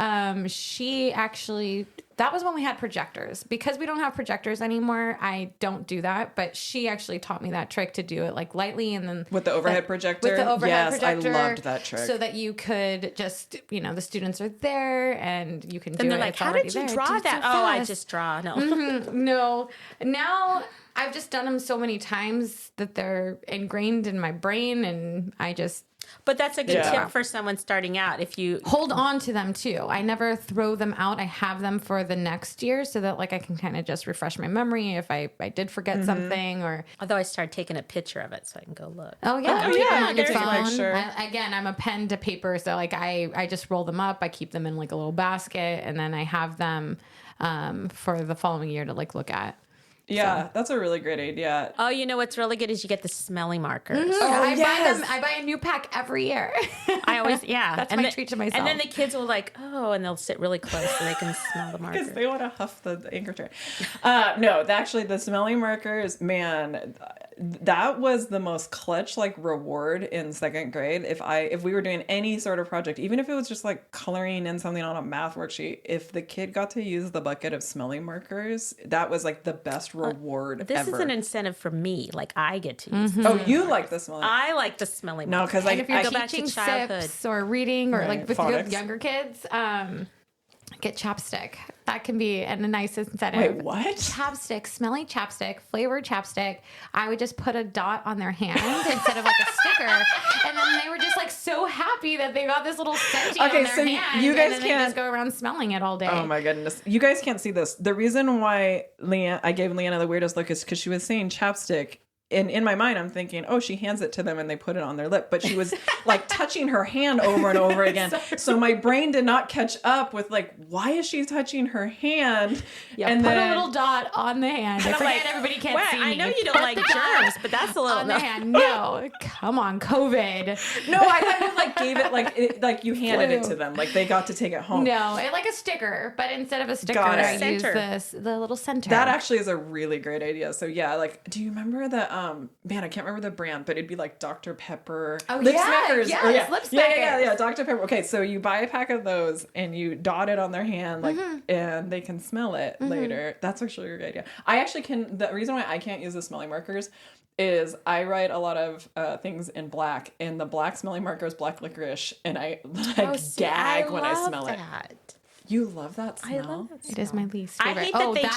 She actually, that was when we had projectors. Because we don't have projectors anymore, I don't do that. But she actually taught me that trick to do it like lightly, and then with the overhead projector. With the overhead projector. I loved that trick. So that you could just, you know, the students are there and you can do it. And they're like, how did you draw that? Oh, I just draw. No. No. Now I've just done them so many times that they're ingrained in my brain, and I just... But that's a good tip for someone starting out. If you hold on to them too. I never throw them out. I have them for the next year so that like I can kind of just refresh my memory if I did forget something, or... Although I started taking a picture of it so I can go look. Oh yeah. Oh, yeah. On your Take a phone. picture. Again, I'm a pen to paper. So like I just roll them up. I keep them in like a little basket, and then I have them for the following year to like look at. Yeah, that's a really great idea. Oh, you know what's really good is you get the smelly markers. I buy a new pack every year. I always, that's and my treat to myself. And then the kids will like, oh, and they'll sit really close so they can smell the marker. Because they want to huff the anchor chart. No, actually, the smelly markers, man, that was the most clutch like reward in 2nd grade. If we were doing any sort of project, even if it was just like coloring in something on a math worksheet, if the kid got to use the bucket of smelly markers, that was like the best reward this ever. is an incentive for me. Like, I get to use Oh, you like the smelly? I like the smelly markers. No, because and if you're go back to teaching childhood. sips or reading or Right, like with phonics. younger kids, get chapstick. That can be a nice incentive. Wait, what? Chapstick, smelly chapstick, flavored chapstick. I would just put a dot on their hand instead of like a sticker, and then they were just like so happy that they got this little scenty on their hand. You guys and then can't they just go around smelling it all day. Oh my goodness. You guys can't see this. The reason why I gave Leanna the weirdest look is because she was saying chapstick. and in my mind, I'm thinking, oh, she hands it to them and they put it on their lip. But she was like touching her hand over and over again. So my brain did not catch up with like, why is she touching her hand? Yeah, and put then a little dot on the hand. I forget everybody can't see me. I know you don't like germs, but that's a little on the hand. No, come on, COVID. No, I thought you like gave it like you handed it to them, like they got to take it home. No, it like a sticker, but instead of a sticker, Got it. I use the little center. That actually is a really great idea. So yeah, like, do you remember the man? I can't remember the brand, but it'd be like Dr. Pepper. Oh, Lip yeah, Smackers. yes, Or, Lip Smackers. Yeah, Dr. Pepper. Okay, so you buy a pack of those and you dot it on their hand, like, and they can smell it later. That's actually a great idea. I actually can. The reason why I can't use the smelling markers is I write a lot of things in black, and the black smelling marker is black licorice, and I gag when I smell it. You love that smell? I love that smell. It is my least favorite. I hate that they and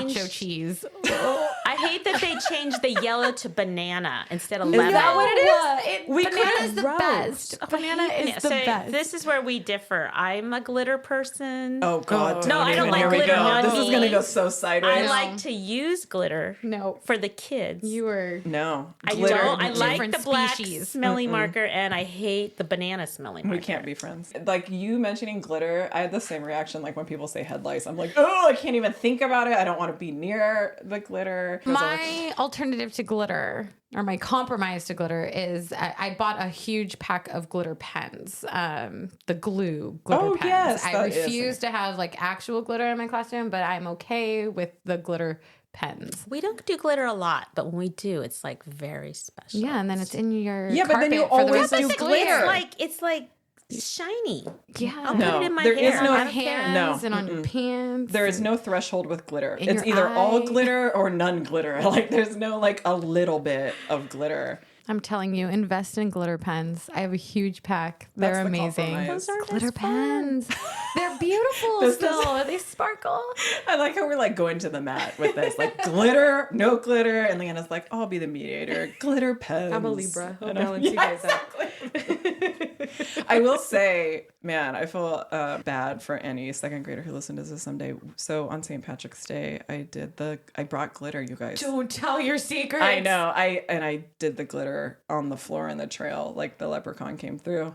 changed nacho cheese. I hate that they changed the yellow to banana instead of Is lemon. that what it is? Banana is the best. Banana is the best. This is where we differ. I'm a glitter person. Oh God! No, I don't like Here we glitter go. on This is me. gonna go so sideways. I like to use glitter. No. For the kids. You were No, I glitter. don't. I like different the black species. smelling marker, and I hate the banana smelling marker. We can't be friends. Like you mentioning glitter, I had the same reaction. Like when people say head lice, I'm like, oh, I can't even think about it. I don't want to be near the glitter. my alternative to glitter, or my compromise to glitter, is I bought a huge pack of glitter pens. The glitter pens. Yes, I that refuse to have like actual glitter in my classroom, but I'm okay with the glitter pens. We don't do glitter a lot, but when we do, it's like very special. Yeah, and then it's in your Yeah, but then you carpet for the always rest of do the school glitter. year. It's like shiny. Yeah, I'll No, put it in my there hair. is no I on don't care. hands No, and on your pants. There is no threshold with glitter. In It's your either all eye. glitter or none glitter. Like there's no like a little bit of glitter. I'm telling you, invest in glitter pens. I have a huge pack. They're That's the amazing. compromise. Those are Glitter pens. They're beautiful This is- still. They sparkle. I like how we're like going to the mat with this, like glitter, no glitter, and Leanna's like, I'll be the mediator. Glitter pens. I'm a Libra. I'll And I'm- balance you guys out. I will say, man, I feel bad for any second grader who listened to this someday. So on St. Patrick's Day, I brought glitter, you guys. Don't tell your secrets. I know. I did the glitter on the floor in the trail, like the leprechaun came through.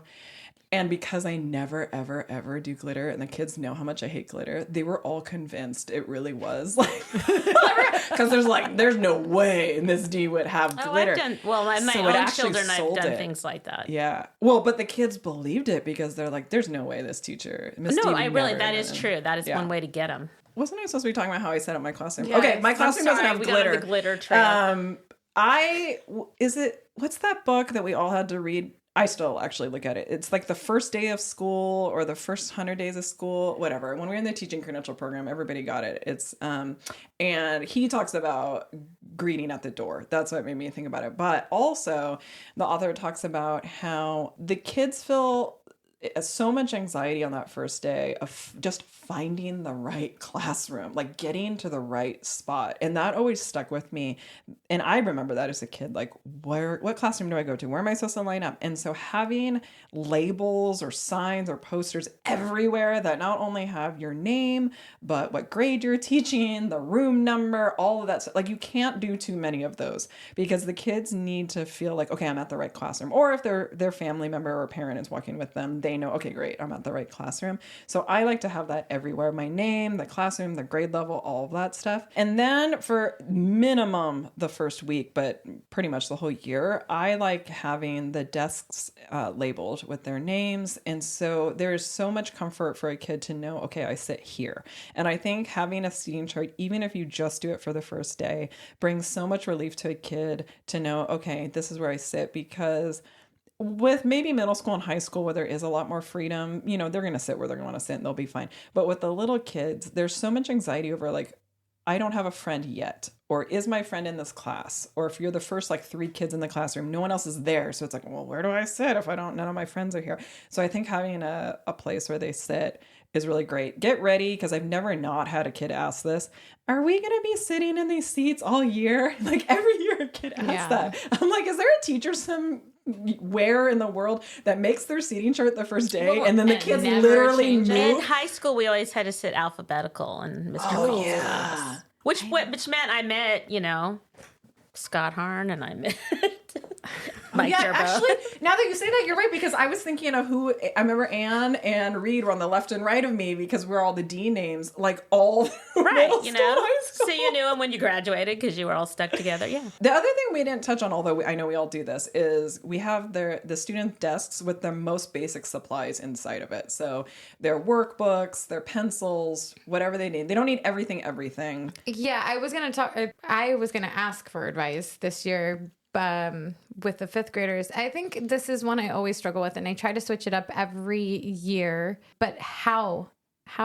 And because I never, ever, ever do glitter, and the kids know how much I hate glitter, they were all convinced it really was like, because there's no way Miss D would have glitter. My So it own actually children, I've sold done it. things like that. Yeah. Well, but the kids believed it because they're like, there's no way this teacher, Miss D No, would I really, never that is even-" true. That is Yeah. one way to get them. Wasn't I supposed to be talking about how I set up my classroom? Yes. Okay, my classroom doesn't have we glitter. got on the glitter trail. What's that book that we all had to read? I still actually look at it. It's like the first day of school or the first 100 days of school, whatever. When we were in the teaching credential program, everybody got it. It's and he talks about greeting at the door. That's what made me think about it. But also the author talks about how the kids feel so much anxiety on that first day of just finding the right classroom, like getting to the right spot. And that always stuck with me. And I remember that as a kid, like what classroom do I go to? Where am I supposed to line up? And so having labels or signs or posters everywhere that not only have your name, but what grade you're teaching, the room number, all of that stuff. Like you can't do too many of those because the kids need to feel like, okay, I'm at the right classroom. Or if their family member or parent is walking with them, they know, okay, great, I'm at the right classroom. So I like to have that everywhere. My name, the classroom, the grade level, all of that stuff. And then for minimum the first week, but pretty much the whole year, I like having the desks labeled with their names. And so there's so much comfort for a kid to know, okay, I sit here. And I think having a seating chart, even if you just do it for the first day, brings so much relief to a kid to know, okay, this is where I sit. Because with maybe middle school and high school where there is a lot more freedom, you know, they're going to sit where they're going to want to sit and they'll be fine. But with the little kids, there's so much anxiety over like, I don't have a friend yet, or is my friend in this class? Or if you're the first like 3 kids in the classroom, no one else is there. So it's like, well, where do I sit if none of my friends are here? So I think having a place where they sit is really great. Get ready, because I've never not had a kid ask this. Are we going to be sitting in these seats all year? Like every year a kid asks that. I'm like, is there a teacher somewhere in the world that makes their seating chart the first day and then the kids literally move? In high school, we always had to sit alphabetical and Mr. Cole's class. Which meant I met, Scott Harn, and I met Mike Yeah, Gerbo. actually, now that you say that, you're right, because I was thinking of who, I remember Anne and Reed were on the left and right of me because we're all the D names, like all Right, middle you school and know? high school. So you knew him when you graduated because you were all stuck together. Yeah. The other thing we didn't touch on, although I know we all do this, is we have the student desks with the most basic supplies inside of it. So their workbooks, their pencils, whatever they need. They don't need everything. Yeah, I was gonna ask for advice this year with the fifth graders. I think this is one I always struggle with, and I try to switch it up every year. But how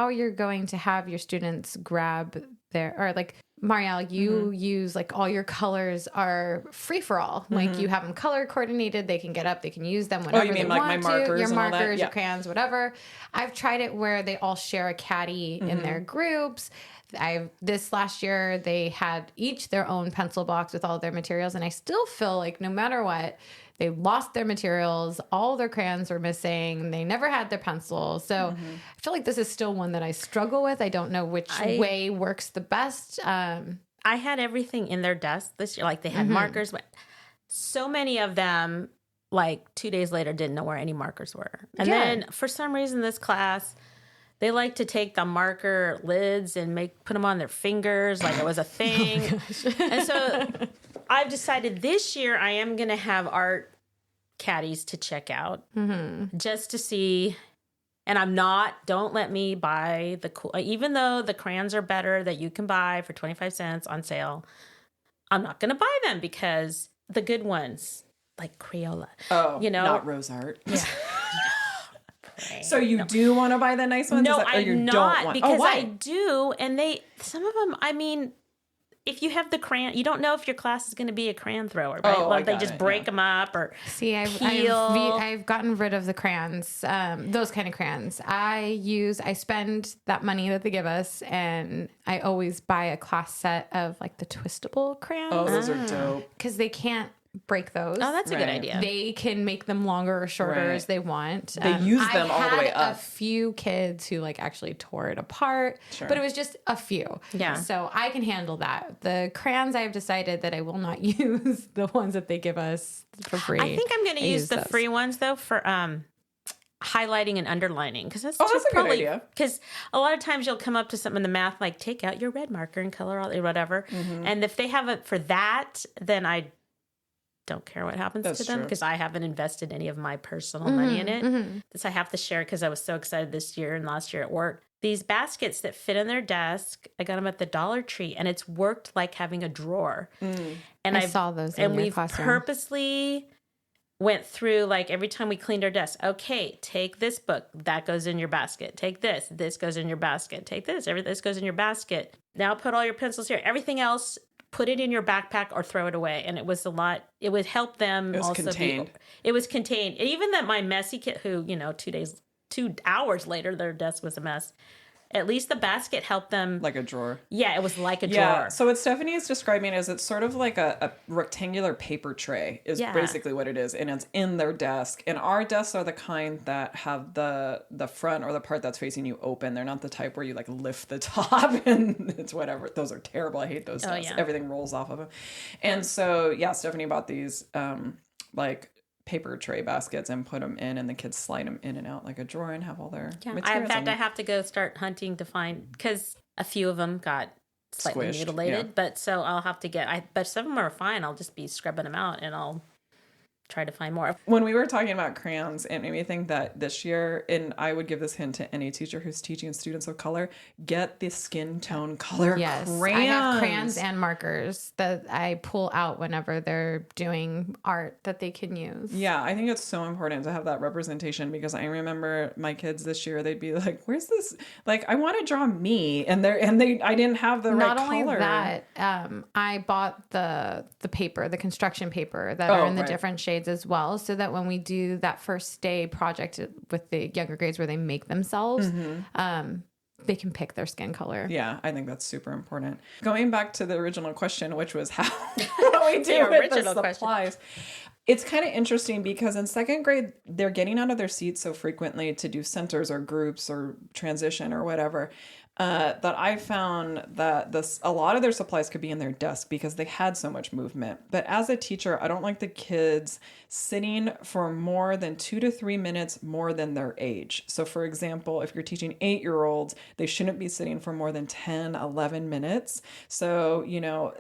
you're going to have your students grab their, or like Mariel, you use like all your colors are free for all. Like you have them color coordinated. They can get up, they can use them whenever you mean they like want my markers to. Your and all that? markers, Yeah. your crayons, whatever. I've tried it where they all share a caddy in their groups. This last year they had each their own pencil box with all their materials, and I still feel like no matter what, they lost their materials, all their crayons were missing, they never had their pencils. So I feel like this is still one that I struggle with. I don't know which way works the best. I had everything in their desk this year. Like they had markers, but so many of them, like 2 days later, didn't know where any markers were. And then for some reason, this class, they like to take the marker lids and put them on their fingers like it was a thing. And so I've decided this year I am going to have art caddies to check out just to see. And don't let me buy the cool, even though the crayons are better that you can buy for 25 cents on sale, I'm not going to buy them because the good ones, like Crayola, not Rose Art. Yeah. So you do want to buy the nice ones? No, or you I'm don't not, want? because why? I do, and some of them, I mean, if you have the crayon, you don't know if your class is going to be a crayon thrower, right? I they got just it, break them up or I've gotten rid of the crayons, those kind of crayons. I spend that money that they give us, and I always buy a class set of like the twistable crayons. Oh, those are dope. Because they can't break those. Oh, that's a good idea. They can make them longer or shorter as they want. They use them all the way I had up. a few kids who like actually tore it apart, but it was just a few. Yeah. So I can handle that. The crayons, I've decided that I will not use the ones that they give us for free. I think I'm going to use the those. free ones though for highlighting and underlining, because that's that's a good idea. Because a lot of times you'll come up to something in the math, like take out your red marker and color all whatever, and if they have it for that, then I don't care what happens to them because I haven't invested any of my personal money in it. This I have to share because I was so excited this year and last year at work. These baskets that fit in their desk, I got them at the Dollar Tree, and it's worked like having a drawer. And I saw those in your classroom. Purposely went through, like, every time we cleaned our desk. Okay, take this book, that goes in your basket. Take this goes in your basket. Take this, this goes in your basket. Now put all your pencils here. Everything else, put it in your backpack or throw it away. And it was a lot. It would help them. It was also contained. It was contained. And even that my messy kid who, 2 hours later, their desk was a mess. At least the basket helped them. Like a drawer. Yeah, it was like a drawer. So what Stephanie is describing is it's sort of like a rectangular paper tray is basically what it is. And it's in their desk. And our desks are the kind that have the front or the part that's facing you open. They're not the type where you like lift the top and it's whatever. Those are terrible. I hate those desks. Yeah. Everything rolls off of them. And so, Stephanie bought these like paper tray baskets and put them in, and the kids slide them in and out like a drawer and have all their materials. I have to go start hunting to find, because a few of them got slightly mutilated, but so I'll have to but some of them are fine. I'll just be scrubbing them out and I'll try to find more. When we were talking about crayons, it made me think that this year, and I would give this hint to any teacher who's teaching students of color, get the skin tone color crayons. I have crayons and markers that I pull out whenever they're doing art that they can use. Yeah, I think it's so important to have that representation, because I remember my kids this year, they'd be like, where's this? Like, I want to draw me. I didn't have the right color. Not only that, I bought the paper, the construction paper that are in the different shades as well, so that when we do that first day project with the younger grades where they make themselves, they can pick their skin color. Yeah, I think that's super important. Going back to the original question, which was what we do with the supplies. It's kind of interesting because in second grade, they're getting out of their seats so frequently to do centers or groups or transition or whatever. that I found that a lot of their supplies could be in their desk because they had so much movement. But as a teacher, I don't like the kids sitting for more than 2 to 3 minutes more than their age. So for example, if you're teaching 8-year-olds, they shouldn't be sitting for more than 10, 11 minutes. So,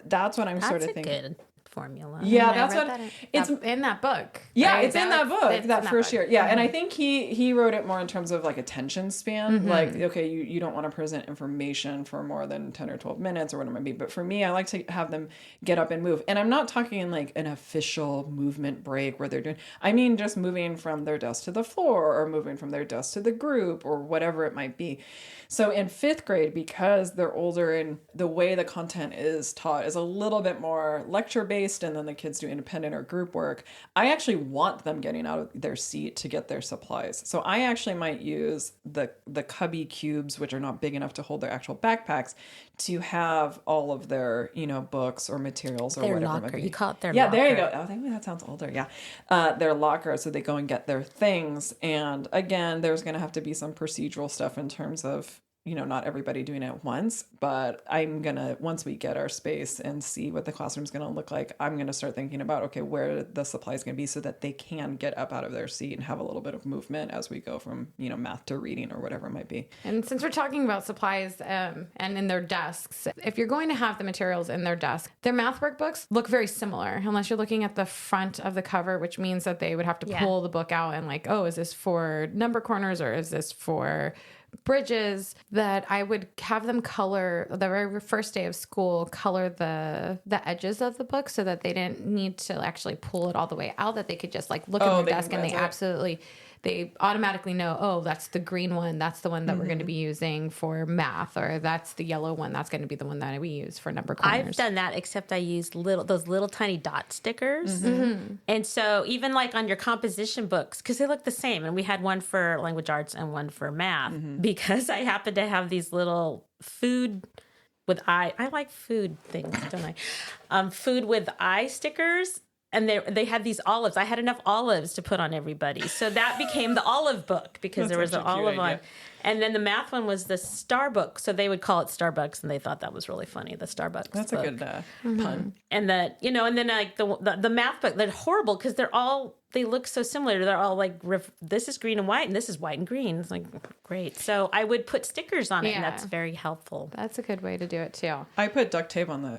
that's what I'm sort of thinking. Good formula. Yeah, that's what It's in that book. Yeah, right? it's in that book, that first year. Yeah, Mm-hmm. and I think he wrote it more in terms of like attention span. Mm-hmm. Like, okay, you don't want to present information for more than 10 or 12 minutes or whatever it might be. But for me, I like to have them get up and move. And I'm not talking like an official movement break where I mean just moving from their desk to the floor or moving from their desk to the group or whatever it might be. So in 5th grade, because they're older and the way the content is taught is a little bit more lecture based, and then the kids do independent or group work, I actually want them getting out of their seat to get their supplies. So I actually might use the cubby cubes, which are not big enough to hold their actual backpacks, to have all of their, books or materials or Their whatever. locker. You call it their locker. locker. Yeah, there you go. Oh, I think that sounds older. Yeah. Their locker. So they go and get their things. And again, there's going to have to be some procedural stuff in terms of, not everybody doing it at once, but once we get our space and see what the classroom's going to look like, I'm going to start thinking about, okay, where the supply is going to be so that they can get up out of their seat and have a little bit of movement as we go from, math to reading or whatever it might be. And since we're talking about supplies and in their desks, if you're going to have the materials in their desk, their math workbooks look very similar, unless you're looking at the front of the cover, which means that they would have to pull the book out and like, oh, is this for number corners or is this for bridges? That I would have them color the very first day of school, color the edges of the book so that they didn't need to actually pull it all the way out, that they could just like look at their desk and they automatically know, oh, that's the green one. That's the one that we're going to be using for math, or that's the yellow one. That's going to be the one that we use for number corners. I've done that, except I used those little tiny dot stickers. And so even like on your composition books, because they look the same, and we had one for language arts and one for math, because I happen to have these little food with I like food things, don't I? Food with eye stickers. And they had these olives. I had enough olives to put on everybody. So that became the olive book because there was an olive on. And then the math one was the Star book. So they would call it Starbucks, and they thought that was really funny, the Starbucks That's book. a good pun. And that, and then like the math book, they're horrible because they look so similar. They're all like, this is green and white, and this is white and green. It's like, great. So I would put stickers on it, and that's very helpful. That's a good way to do it too. I put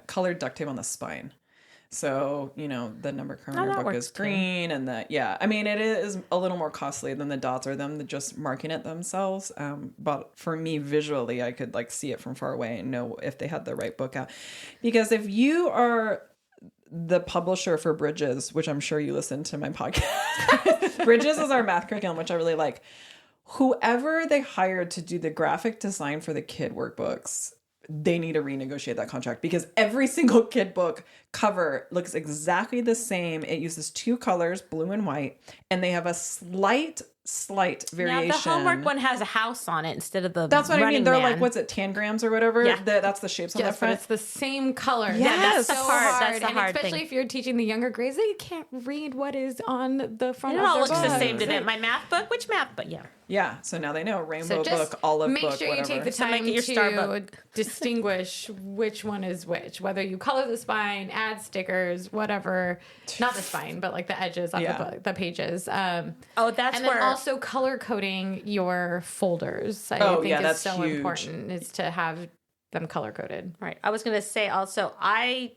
colored duct tape on the spine. So, the number corner book is green and I mean, it is a little more costly than the dots or them just marking it themselves. But for me, visually, I could like see it from far away and know if they had the right book out. Because if you are the publisher for Bridges, which I'm sure you listen to my podcast, Bridges is our math curriculum, which I really like. Whoever they hired to do the graphic design for the kid workbooks, they need to renegotiate that contract, because every single kid book cover looks exactly the same. It uses 2 colors, blue and white, and they have a slight variation. Now the homework one has a house on it instead of the That's what I mean. They're man. like, what's it, tangrams or whatever? Yeah. That's the shapes on the But front. it's the same color. Yes. That's so That's the hard. That's the and hard especially thing. if you're teaching the younger grades, they can't read what is on the front And of it all their looks the book. same to them. My math book, which math book? Yeah. Yeah, so now they know rainbow So just book, olive make book, sure whatever. you take the So time make it your Starbucks. to distinguish which one is which. Whether you color the spine, add stickers, whatever. Not the spine, but like the edges on the book, the pages. That's and where then also color coding your folders. I think is that's so huge. important, is to have them color coded. right. I was going to say also, I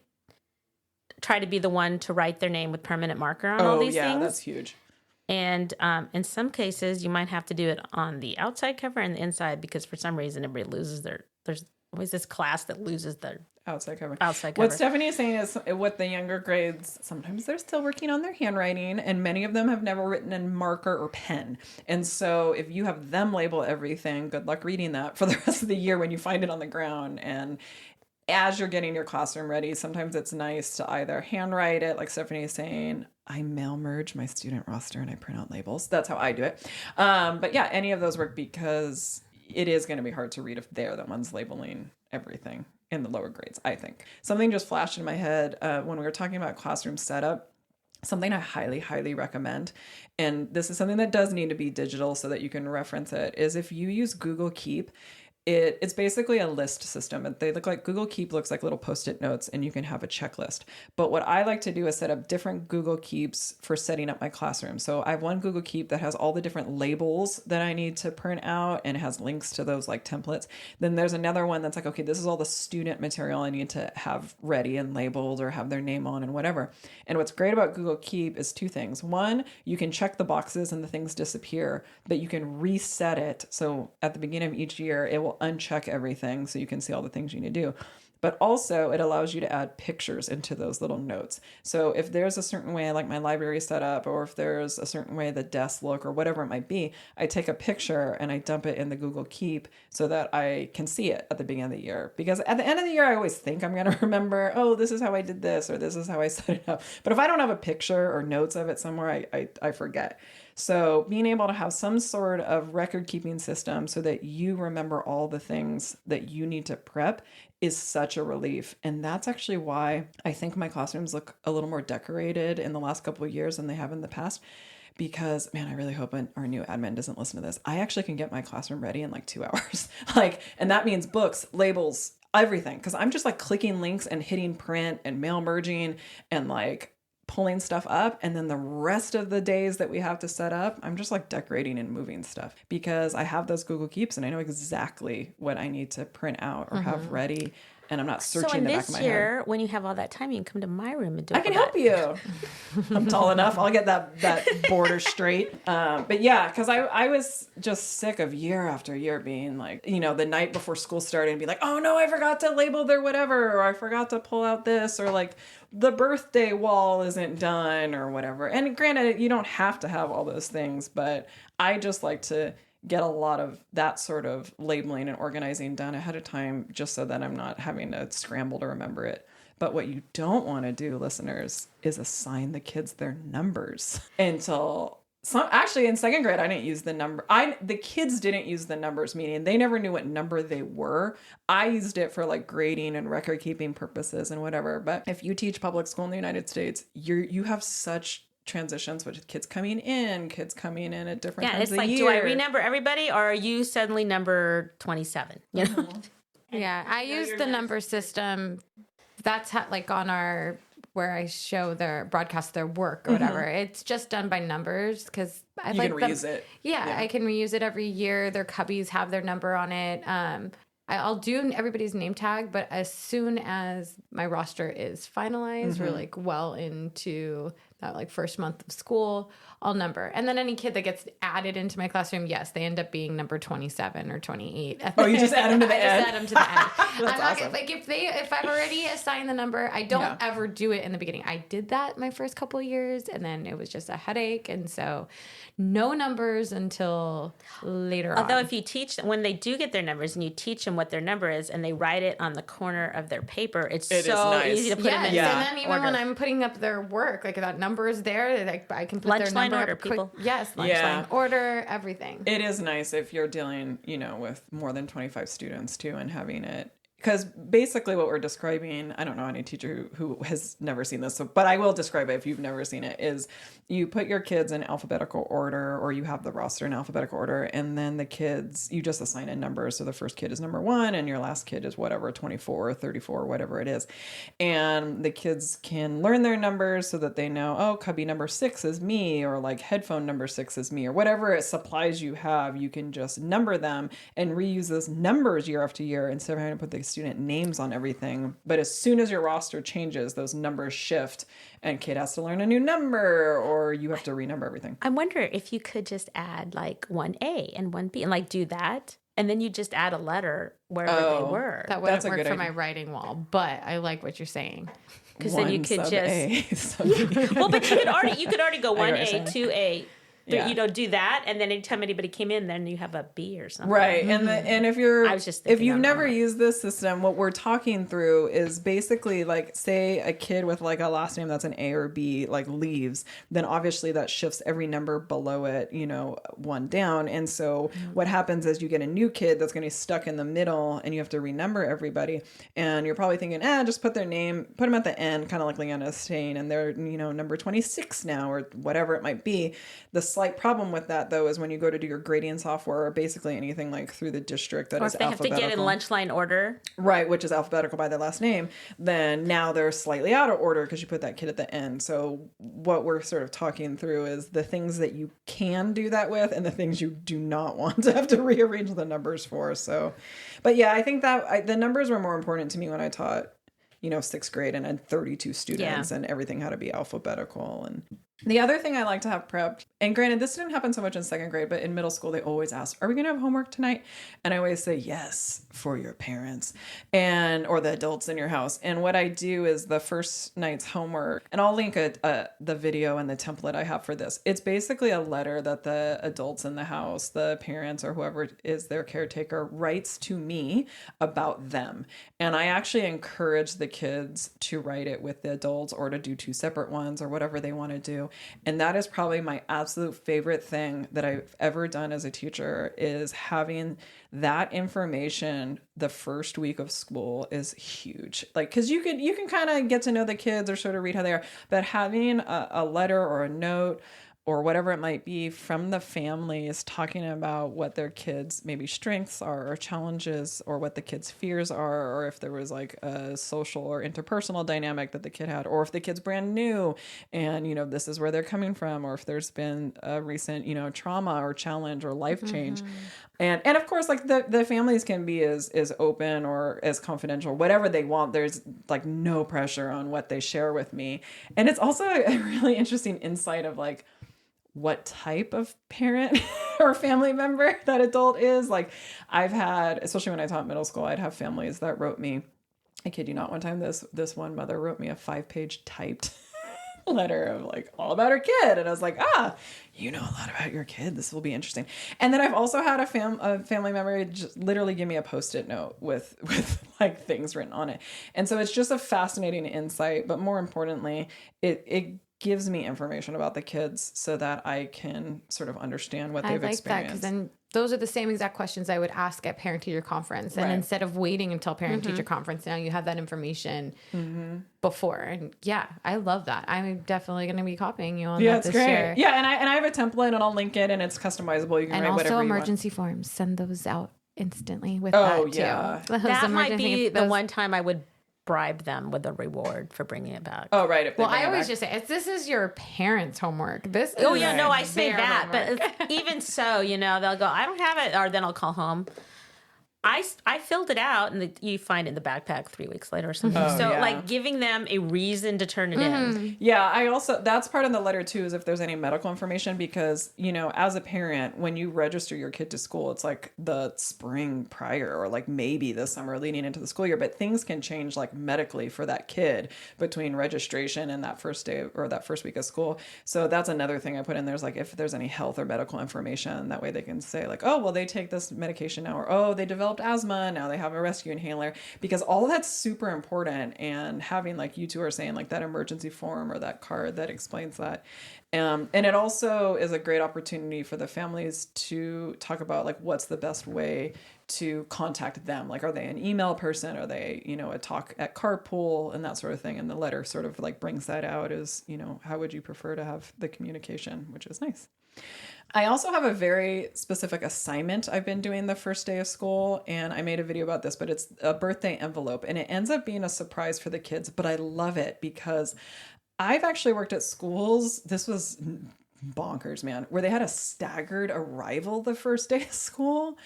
try to be the one to write their name with permanent marker on all these things. That's huge. And in some cases, you might have to do it on the outside cover and the inside, because for some reason everybody loses there's always this class that loses their outside cover. Outside What cover. Stephanie is saying is with the younger grades, sometimes they're still working on their handwriting, and many of them have never written in marker or pen. And so if you have them label everything, good luck reading that for the rest of the year when you find it on the ground. And as you're getting your classroom ready, sometimes it's nice to either handwrite it, like Stephanie is saying. I mail merge my student roster and I print out labels. That's how I do it. But yeah, any of those work, because it is going to be hard to read if they're the ones labeling everything in the lower grades, I think. Something just flashed in my head when we were talking about classroom setup. Something I highly, highly recommend, and this is something that does need to be digital so that you can reference it, is if you use Google Keep, It's basically a list system. They look like Google Keep looks like little Post-it notes, and you can have a checklist. But what I like to do is set up different Google Keeps for setting up my classroom. So I have one Google Keep that has all the different labels that I need to print out and has links to those like templates. Then there's another one that's like, okay, this is all the student material I need to have ready and labeled or have their name on and whatever. And what's great about Google Keep is two things. One, you can check the boxes and the things disappear, but you can reset it. So at the beginning of each year, it will uncheck everything so you can see all the things you need to do. But also it allows you to add pictures into those little notes. So if there's a certain way I like my library set up, or if there's a certain way the desks look or whatever it might be, I take a picture and I dump it in the Google Keep so that I can see it at the beginning of the year. Because at the end of the year, I always think I'm going to remember, oh, this is how I did this, or this is how I set it up. But if I don't have a picture or notes of it somewhere, I forget. So being able to have some sort of record keeping system so that you remember all the things that you need to prep is such a relief. And that's actually why I think my classrooms look a little more decorated in the last couple of years than they have in the past. Because, man, I really hope our new admin doesn't listen to this. I actually can get my classroom ready in like 2 hours. And that means books, labels, everything. Because I'm just like clicking links and hitting print and mail merging and like pulling stuff up. And then the rest of the days that we have to set up, I'm just like decorating and moving stuff because I have those Google Keeps and I know exactly what I need to print out or have ready. And I'm not searching the back of my head. So in this year, when you have all that time, you can come to my room and do it. I can help you. I'm tall enough. I'll get that border straight. But yeah, because I was just sick of year after year being like, the night before school started and be like, oh no, I forgot to label their whatever, or I forgot to pull out this, or like the birthday wall isn't done or whatever. And granted, you don't have to have all those things, but I just like to get a lot of that sort of labeling and organizing done ahead of time just so that I'm not having to scramble to remember it. But what you don't want to do, listeners, is assign the kids their numbers until actually in second grade, I didn't use the number. The kids didn't use the numbers, meaning they never knew what number they were. I used it for like grading and record keeping purposes and whatever. But if you teach public school in the United States, you have such transitions with kids coming in at different times of the year. Do I renumber everybody, or are you suddenly number 27? Yeah, I use the number system. That's how, like on our where I show their broadcast their work or whatever. It's just done by numbers because I you can reuse it. Yeah, I can reuse it every year. Their cubbies have their number on it. I'll do everybody's name tag, but as soon as my roster is finalized, we're like well into that like first month of school, I'll number. And then any kid that gets added into my classroom, yes, they end up being number 27 or 28. Oh, you just add them to the end? I just add them to the end. That's awesome. Like if I've already assigned the number, I don't ever do it in the beginning. I did that my first couple of years and then it was just a headache. And so no numbers until later on. Although if you teach, when they do get their numbers and you teach them what their number is and they write it on the corner of their paper, it's so nice. easy to put them in. And then even when I'm putting up their work, like that number is there, like I can put lunch their line number order, up quick. people. Yes, lunch line order, everything. It is nice if you're dealing, with more than 25 students too and having it. Because basically what we're describing, I don't know any teacher who has never seen this, but I will describe it if you've never seen it, is you put your kids in alphabetical order or you have the roster in alphabetical order and then the kids, you just assign a number. So the first kid is number 1 and your last kid is whatever, 24 or 34, whatever it is. And the kids can learn their numbers so that they know, oh, cubby number 6 is me, or like headphone number 6 is me, or whatever supplies you have, you can just number them and reuse those numbers year after year instead of having to put the student names on everything. But as soon as your roster changes, those numbers shift and kid has to learn a new number or you have to renumber everything. I wonder if you could just add like 1A and 1B and like do that. And then you just add a letter wherever they were. That wouldn't work for my writing wall, but I like what you're saying. Because then you could just... Well, but you could already go 1A, 2A. Yeah. Do that, and then anytime anybody came in, then you have a B or something. Right, and if you've never used this system, what we're talking through is basically like, say a kid with like a last name that's an A or B like leaves, then obviously that shifts every number below it, 1 down, and so what happens is you get a new kid that's going to be stuck in the middle, and you have to renumber everybody, and you're probably thinking, just put their name, put them at the end, kind of like Leanna is saying, and they're number 26 now or whatever it might be. The slight problem with that, though, is when you go to do your grading software or basically anything like through the district that Or is if they have to get in lunch line order. Right, which is alphabetical by their last name, then now they're slightly out of order because you put that kid at the end. So what we're sort of talking through is the things that you can do that with and the things you do not want to have to rearrange the numbers for. So, but yeah, I think that the numbers were more important to me when I taught, 6th grade and had 32 students and everything had to be alphabetical. And the other thing I like to have prepped, and granted, this didn't happen so much in 2nd grade, but in middle school, they always ask, are we going to have homework tonight? And I always say, yes, for your parents or the adults in your house. And what I do is the first night's homework, and I'll link the video and the template I have for this. It's basically a letter that the adults in the house, the parents or whoever is their caretaker, writes to me about them. And I actually encourage the kids to write it with the adults or to do 2 separate ones or whatever they want to do. And that is probably my absolute favorite thing that I've ever done as a teacher, is having that information the first week of school is huge. Like, cause you can kind of get to know the kids or sort of read how they are, but having a letter or a note or whatever it might be from the families talking about what their kids' maybe strengths are or challenges, or what the kids' fears are, or if there was like a social or interpersonal dynamic that the kid had, or if the kid's brand new and, this is where they're coming from, or if there's been a recent, trauma or challenge or life change. And of course, like the families can be as open or as confidential, whatever they want. There's like no pressure on what they share with me. And it's also a really interesting insight of like, what type of parent or family member that adult is. Like I've had, especially when I taught middle school, I'd have families that wrote me, I kid you not, one time this one mother wrote me a 5-page typed letter of like all about her kid. And I was like, you know a lot about your kid. This will be interesting. And then I've also had a family member just literally give me a Post-it note with like things written on it. And so it's just a fascinating insight, but more importantly, it gives me information about the kids so that I can sort of understand what they've experienced. I like that, because then those are the same exact questions I would ask at parent-teacher conference. And instead of waiting until parent-teacher conference, now you have that information before. And yeah, I love that. I'm definitely going to be copying you on that this year. Yeah, and I have a template and I'll link it and it's customizable. You can write whatever you want. And also emergency forms. Send those out instantly with that too. Yeah. That might be the one time I would bribe them with a reward for bringing it back. Oh, right. Well, I always just say, this is your parents' homework. This is I say that. But even so, they'll go, I don't have it. Or then I'll call home. I filled it out, and you find it in the backpack 3 weeks later or something. Like giving them a reason to turn it in. Yeah, I also, that's part of the letter too, is if there's any medical information, because, as a parent, when you register your kid to school, it's like the spring prior or like maybe the summer leading into the school year, but things can change like medically for that kid between registration and that first day or that first week of school. So that's another thing I put in there, is like if there's any health or medical information, that way they can say like, oh, well, they take this medication now, or oh, they developed asthma, now they have a rescue inhaler, because all that's super important. And having, like you two are saying, like that emergency form or that card that explains that. And it also is a great opportunity for the families to talk about like what's the best way to contact them. Like, are they an email person? Are they, a talk at carpool and that sort of thing? And the letter sort of like brings that out as, how would you prefer to have the communication, which is nice. I also have a very specific assignment I've been doing the first day of school, and I made a video about this, but it's a birthday envelope, and it ends up being a surprise for the kids, but I love it because I've actually worked at schools. This was bonkers, man, where they had a staggered arrival the first day of school.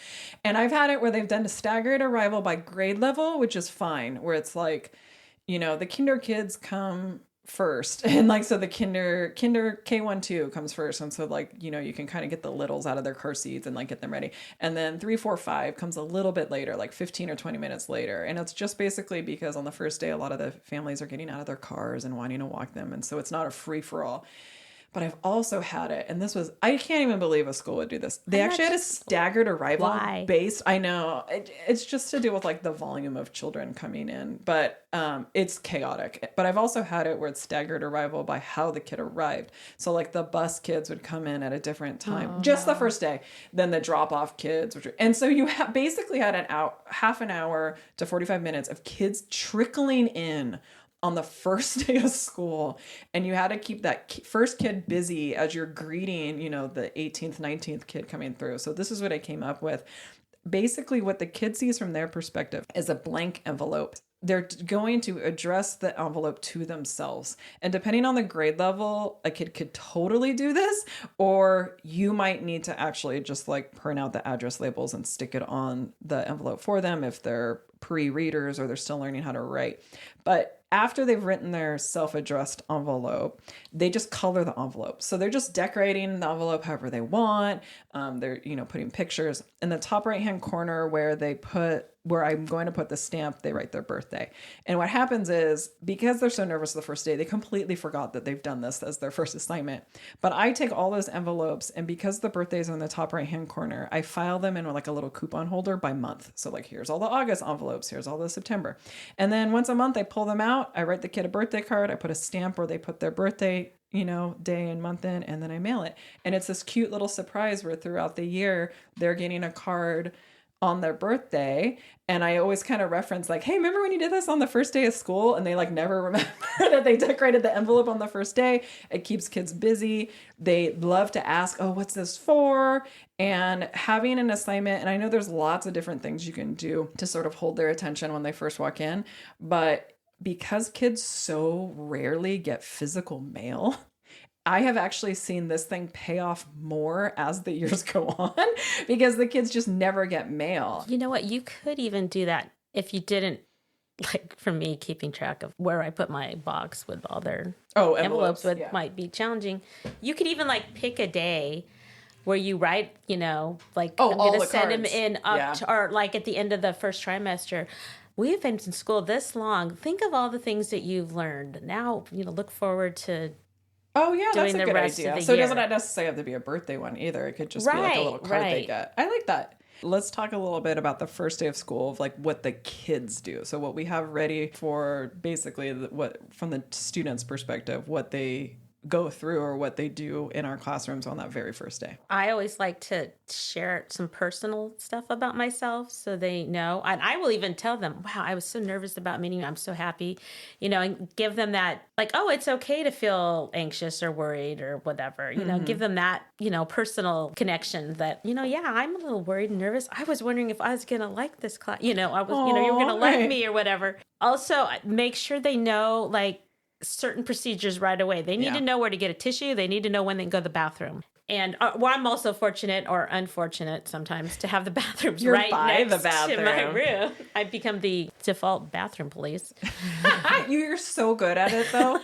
And I've had it where they've done a staggered arrival by grade level, which is fine, where it's like, the kinder kids come first, and like so the kinder K1-2 comes first, and so like you can kind of get the littles out of their car seats and like get them ready, and then 3, 4, 5 comes a little bit later, like 15 or 20 minutes later. And it's just basically because on the first day a lot of the families are getting out of their cars and wanting to walk them, and so it's not a free-for-all. But I've also had it, and this was, I can't even believe a school would do this. They actually had a staggered arrival based, I know, it's just to do with like the volume of children coming in, but it's chaotic. But I've also had it where it's staggered arrival by how the kid arrived. So like the bus kids would come in at a different time, the first day, then the drop-off kids. And so you basically had half an hour to 45 minutes of kids trickling in on the first day of school, and you had to keep that first kid busy as you're greeting, you know, the 18th, 19th kid coming through. So this is what I came up with. Basically, what the kid sees from their perspective is a blank envelope. They're going to address the envelope to themselves. And depending on the grade level, a kid could totally do this, or you might need to actually just like print out the address labels and stick it on the envelope for them if they're pre-readers or they're still learning how to write. But after they've written their self-addressed envelope, they just color the envelope. So they're just decorating the envelope however they want. They're, you know, putting pictures. In the top right-hand corner where I'm going to put the stamp, they write their birthday. And what happens is, because they're so nervous the first day, they completely forgot that they've done this as their first assignment. But I take all those envelopes, and because the birthdays are in the top right-hand corner, I file them in like a little coupon holder by month. So like, here's all the August envelopes, here's all the September. And then once a month, I pull them out, I write the kid a birthday card, I put a stamp where they put their birthday, you know, day and month in, and then I mail it. And it's this cute little surprise where throughout the year, they're getting a card on their birthday. And I always kind of reference like, hey, remember when you did this on the first day of school? And they like never remember that they decorated the envelope on the first day. It keeps kids busy. They love to ask, oh, what's this for? And having an assignment, and I know there's lots of different things you can do to sort of hold their attention when they first walk in, but because kids so rarely get physical mail, I have actually seen this thing pay off more as the years go on because the kids just never get mail. You know what? You could even do that if you didn't, like for me, keeping track of where I put my box with all their envelopes might be challenging. You could even like pick a day where you write, you know, like I'm going to send them in or like at the end of the first trimester. We have been in school this long. Think of all the things that you've learned. Now, you know, look forward to that's a good idea. So year. it doesn't necessarily have to be a birthday one either. It could just be like a little card they get. I like that. Let's talk a little bit about the first day of school of like what the kids do. So what we have ready for basically what from the students' perspective, what they go through or what they do in our classrooms on that very first day. I always like to share some personal stuff about myself so they know. And I will even tell them, wow, I was so nervous about meeting you. I'm so happy, you know, and give them that like, oh, it's okay to feel anxious or worried or whatever, you know, give them that, you know, personal connection that, you know, yeah, I'm a little worried and nervous. I was wondering if I was going to like this class, you know, you were going to like me or whatever. Also, make sure they know like certain procedures right away. They need to know where to get a tissue. They need to know when they can go to the bathroom. And well, I'm also fortunate or unfortunate sometimes to have the bathrooms right next to my room. I've become the default bathroom police. You're so good at it, though.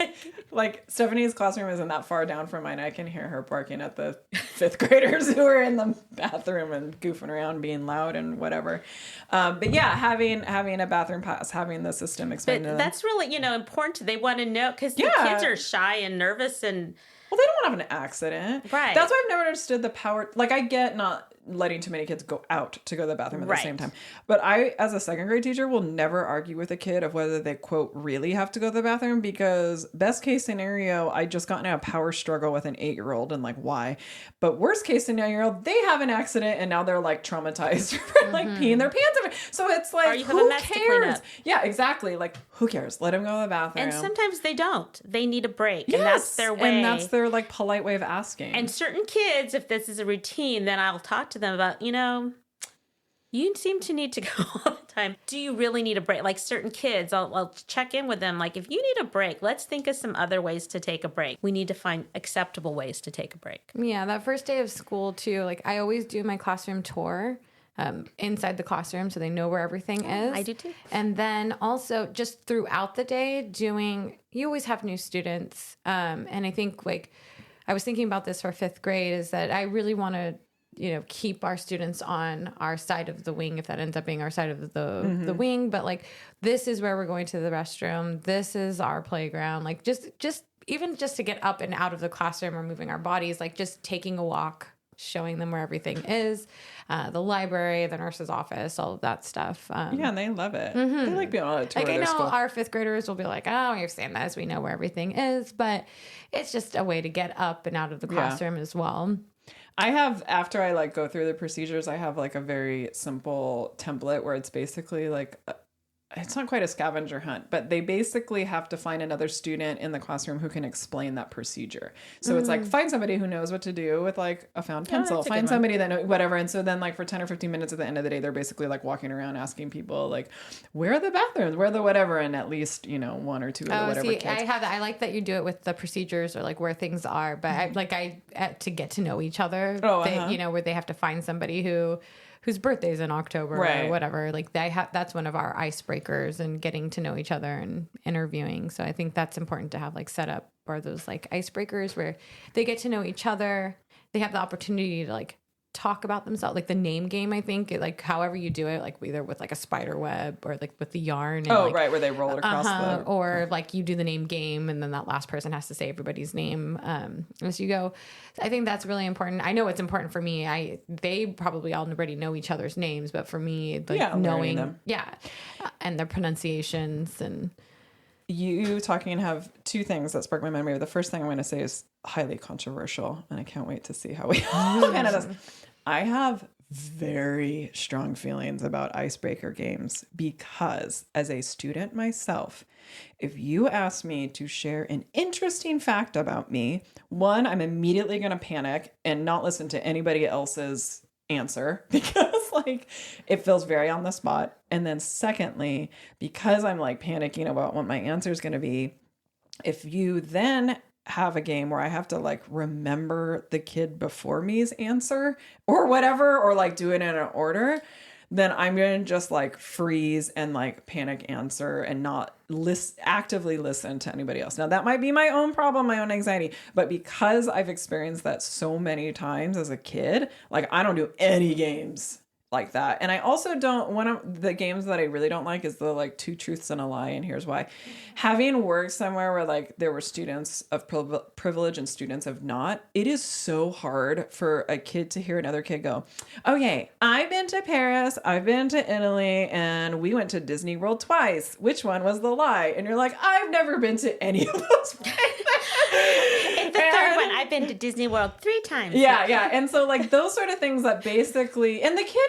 Like, Stephanie's classroom isn't that far down from mine. I can hear her barking at the fifth graders who are in the bathroom and goofing around, being loud and whatever. But yeah, having a bathroom pass, having the system explained to them. That's really, you know, important. They want to know because the kids are shy and nervous and... Well, they don't want to have an accident. Right. That's why I've never understood the power. Like, I get not letting too many kids go out to go to the bathroom at the same time. But I, as a second grade teacher, will never argue with a kid of whether they, quote, really have to go to the bathroom because best case scenario, I just got in a power struggle with an 8-year-old and like, why? But worst case scenario, they have an accident and now they're like traumatized for like peeing their pants. So it's like, who cares? Yeah, exactly. Like, who cares? Let them go to the bathroom. And sometimes they don't. They need a break. Yes. And that's their way. And that's their like polite way of asking. And certain kids, if this is a routine, then I'll talk to them about, you know, you seem to need to go all the time. Do you really need a break? Like certain kids, I'll check in with them. Like, if you need a break, let's think of some other ways to take a break. We need to find acceptable ways to take a break. Yeah, that first day of school too, like I always do my classroom tour inside the classroom so they know where everything is. I do too. And then also just throughout the day you always have new students. And I think like, I was thinking about this for 5th grade is that I really want to, you know, keep our students on our side of the wing, if that ends up being our side of the wing. But like, this is where we're going to the restroom. This is our playground. Like just even just to get up and out of the classroom or moving our bodies, like just taking a walk, showing them where everything is, the library, the nurse's office, all of that stuff. Yeah, and they love it. They like being on a tour. Like I know school. our 5th graders will be like, oh, we've seen this. We know where everything is. But it's just a way to get up and out of the classroom as well. I have, after I like go through the procedures, I have like a very simple template where it's basically like it's not quite a scavenger hunt, but they basically have to find another student in the classroom who can explain that procedure. So it's like, find somebody who knows what to do with like a found pencil, that's a find good one. somebody that knows whatever. And so then like for 10 or 15 minutes at the end of the day, they're basically like walking around asking people like, where are the bathrooms? Where are the whatever? And at least, you know, one or two of the whatever kids. I have that. I like that you do it with the procedures or like where things are, but to get to know each other, you know, where they have to find somebody whose birthday's in October or whatever. Like that's one of our icebreakers and getting to know each other and interviewing. So I think that's important to have like set up or those like icebreakers where they get to know each other. They have the opportunity to like talk about themselves, like the name game. I think like however you do it, like either with like a spider web or like with the yarn. And Where they roll it across or like you do the name game and then that last person has to say everybody's name as you go. I think that's really important. I know it's important for me. They probably already know each other's names, but for me, like knowing them, and their pronunciations. And you talking and have two things that spark my memory. The first thing I'm going to say is highly controversial, and I can't wait to see how we kind of does. I have very strong feelings about icebreaker games because as a student myself, if you ask me to share an interesting fact about me, one, I'm immediately going to panic and not listen to anybody else's answer because like it feels very on the spot. And then secondly, because I'm like panicking about what my answer is going to be, if you then have a game where I have to like remember the kid before me's answer or whatever, or like do it in an order, then I'm going to just like freeze and like panic answer and not actively listen to anybody else. Now that might be my own problem, my own anxiety, but because I've experienced that so many times as a kid, like I don't do any games like that. And I also don't, one of the games that I really don't like is the like 2 truths and a lie. And here's why. Having worked somewhere where like there were students of privilege and students of not, it is so hard for a kid to hear another kid go, okay, I've been to Paris, I've been to Italy, and we went to Disney World twice. Which one was the lie? And you're like, I've never been to any of those places. It's the third one. I've been to Disney World 3 times. Yeah. And so like those sort of things that basically, and the kid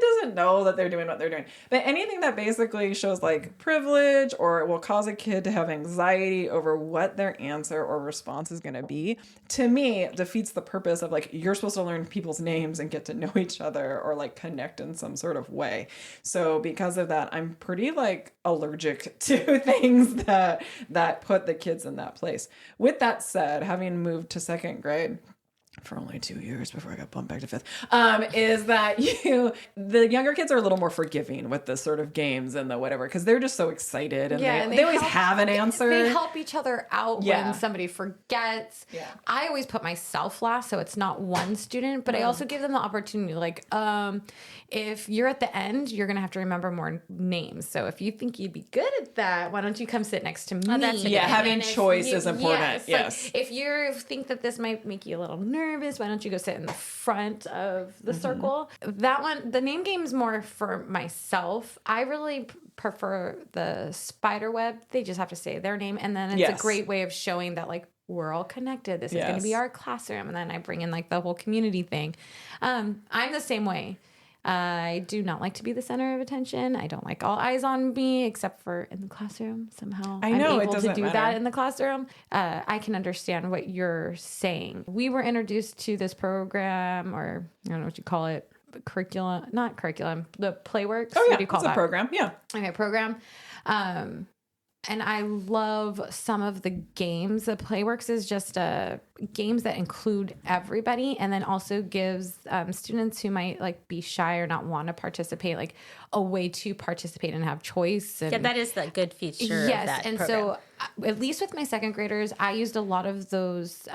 doesn't know that they're doing what they're doing, but anything that basically shows like privilege or it will cause a kid to have anxiety over what their answer or response is going to be, to me defeats the purpose of like, you're supposed to learn people's names and get to know each other or like connect in some sort of way. So because of that, I'm pretty like allergic to things that put the kids in that place. With that said, having moved to 2nd grade for only 2 years before I got bumped back to 5th, is that the younger kids are a little more forgiving with the sort of games and the whatever, because they're just so excited and they always have an answer. They help each other out when somebody forgets. Yeah. I always put myself last, so it's not one student, but I also give them the opportunity, like, if you're at the end, you're going to have to remember more names. So if you think you'd be good at that, why don't you come sit next to me? Oh, that's having choice is important. Yes. Like, if you think that this might make you a little nervous, why don't you go sit in the front of the circle? That one, the name game is more for myself. I really prefer the spider web. They just have to say their name. And then it's a great way of showing that like, we're all connected. This is going to be our classroom. And then I bring in like the whole community thing. I'm the same way. I do not like to be the center of attention. I don't like all eyes on me, except for in the classroom. Somehow I know, I'm able it doesn't to do matter. that in the classroom. I can understand what you're saying. We were introduced to this program, or I don't know what you call it, not curriculum, the Playworks. Oh yeah, what do you call it's a that? program. Yeah. Okay, program. And I love some of the games. The Playworks is just games that include everybody, and then also gives students who might like be shy or not want to participate like a way to participate and have choice. And, that is the good feature. Yes, of that and program. so at least with my 2nd graders, I used a lot of those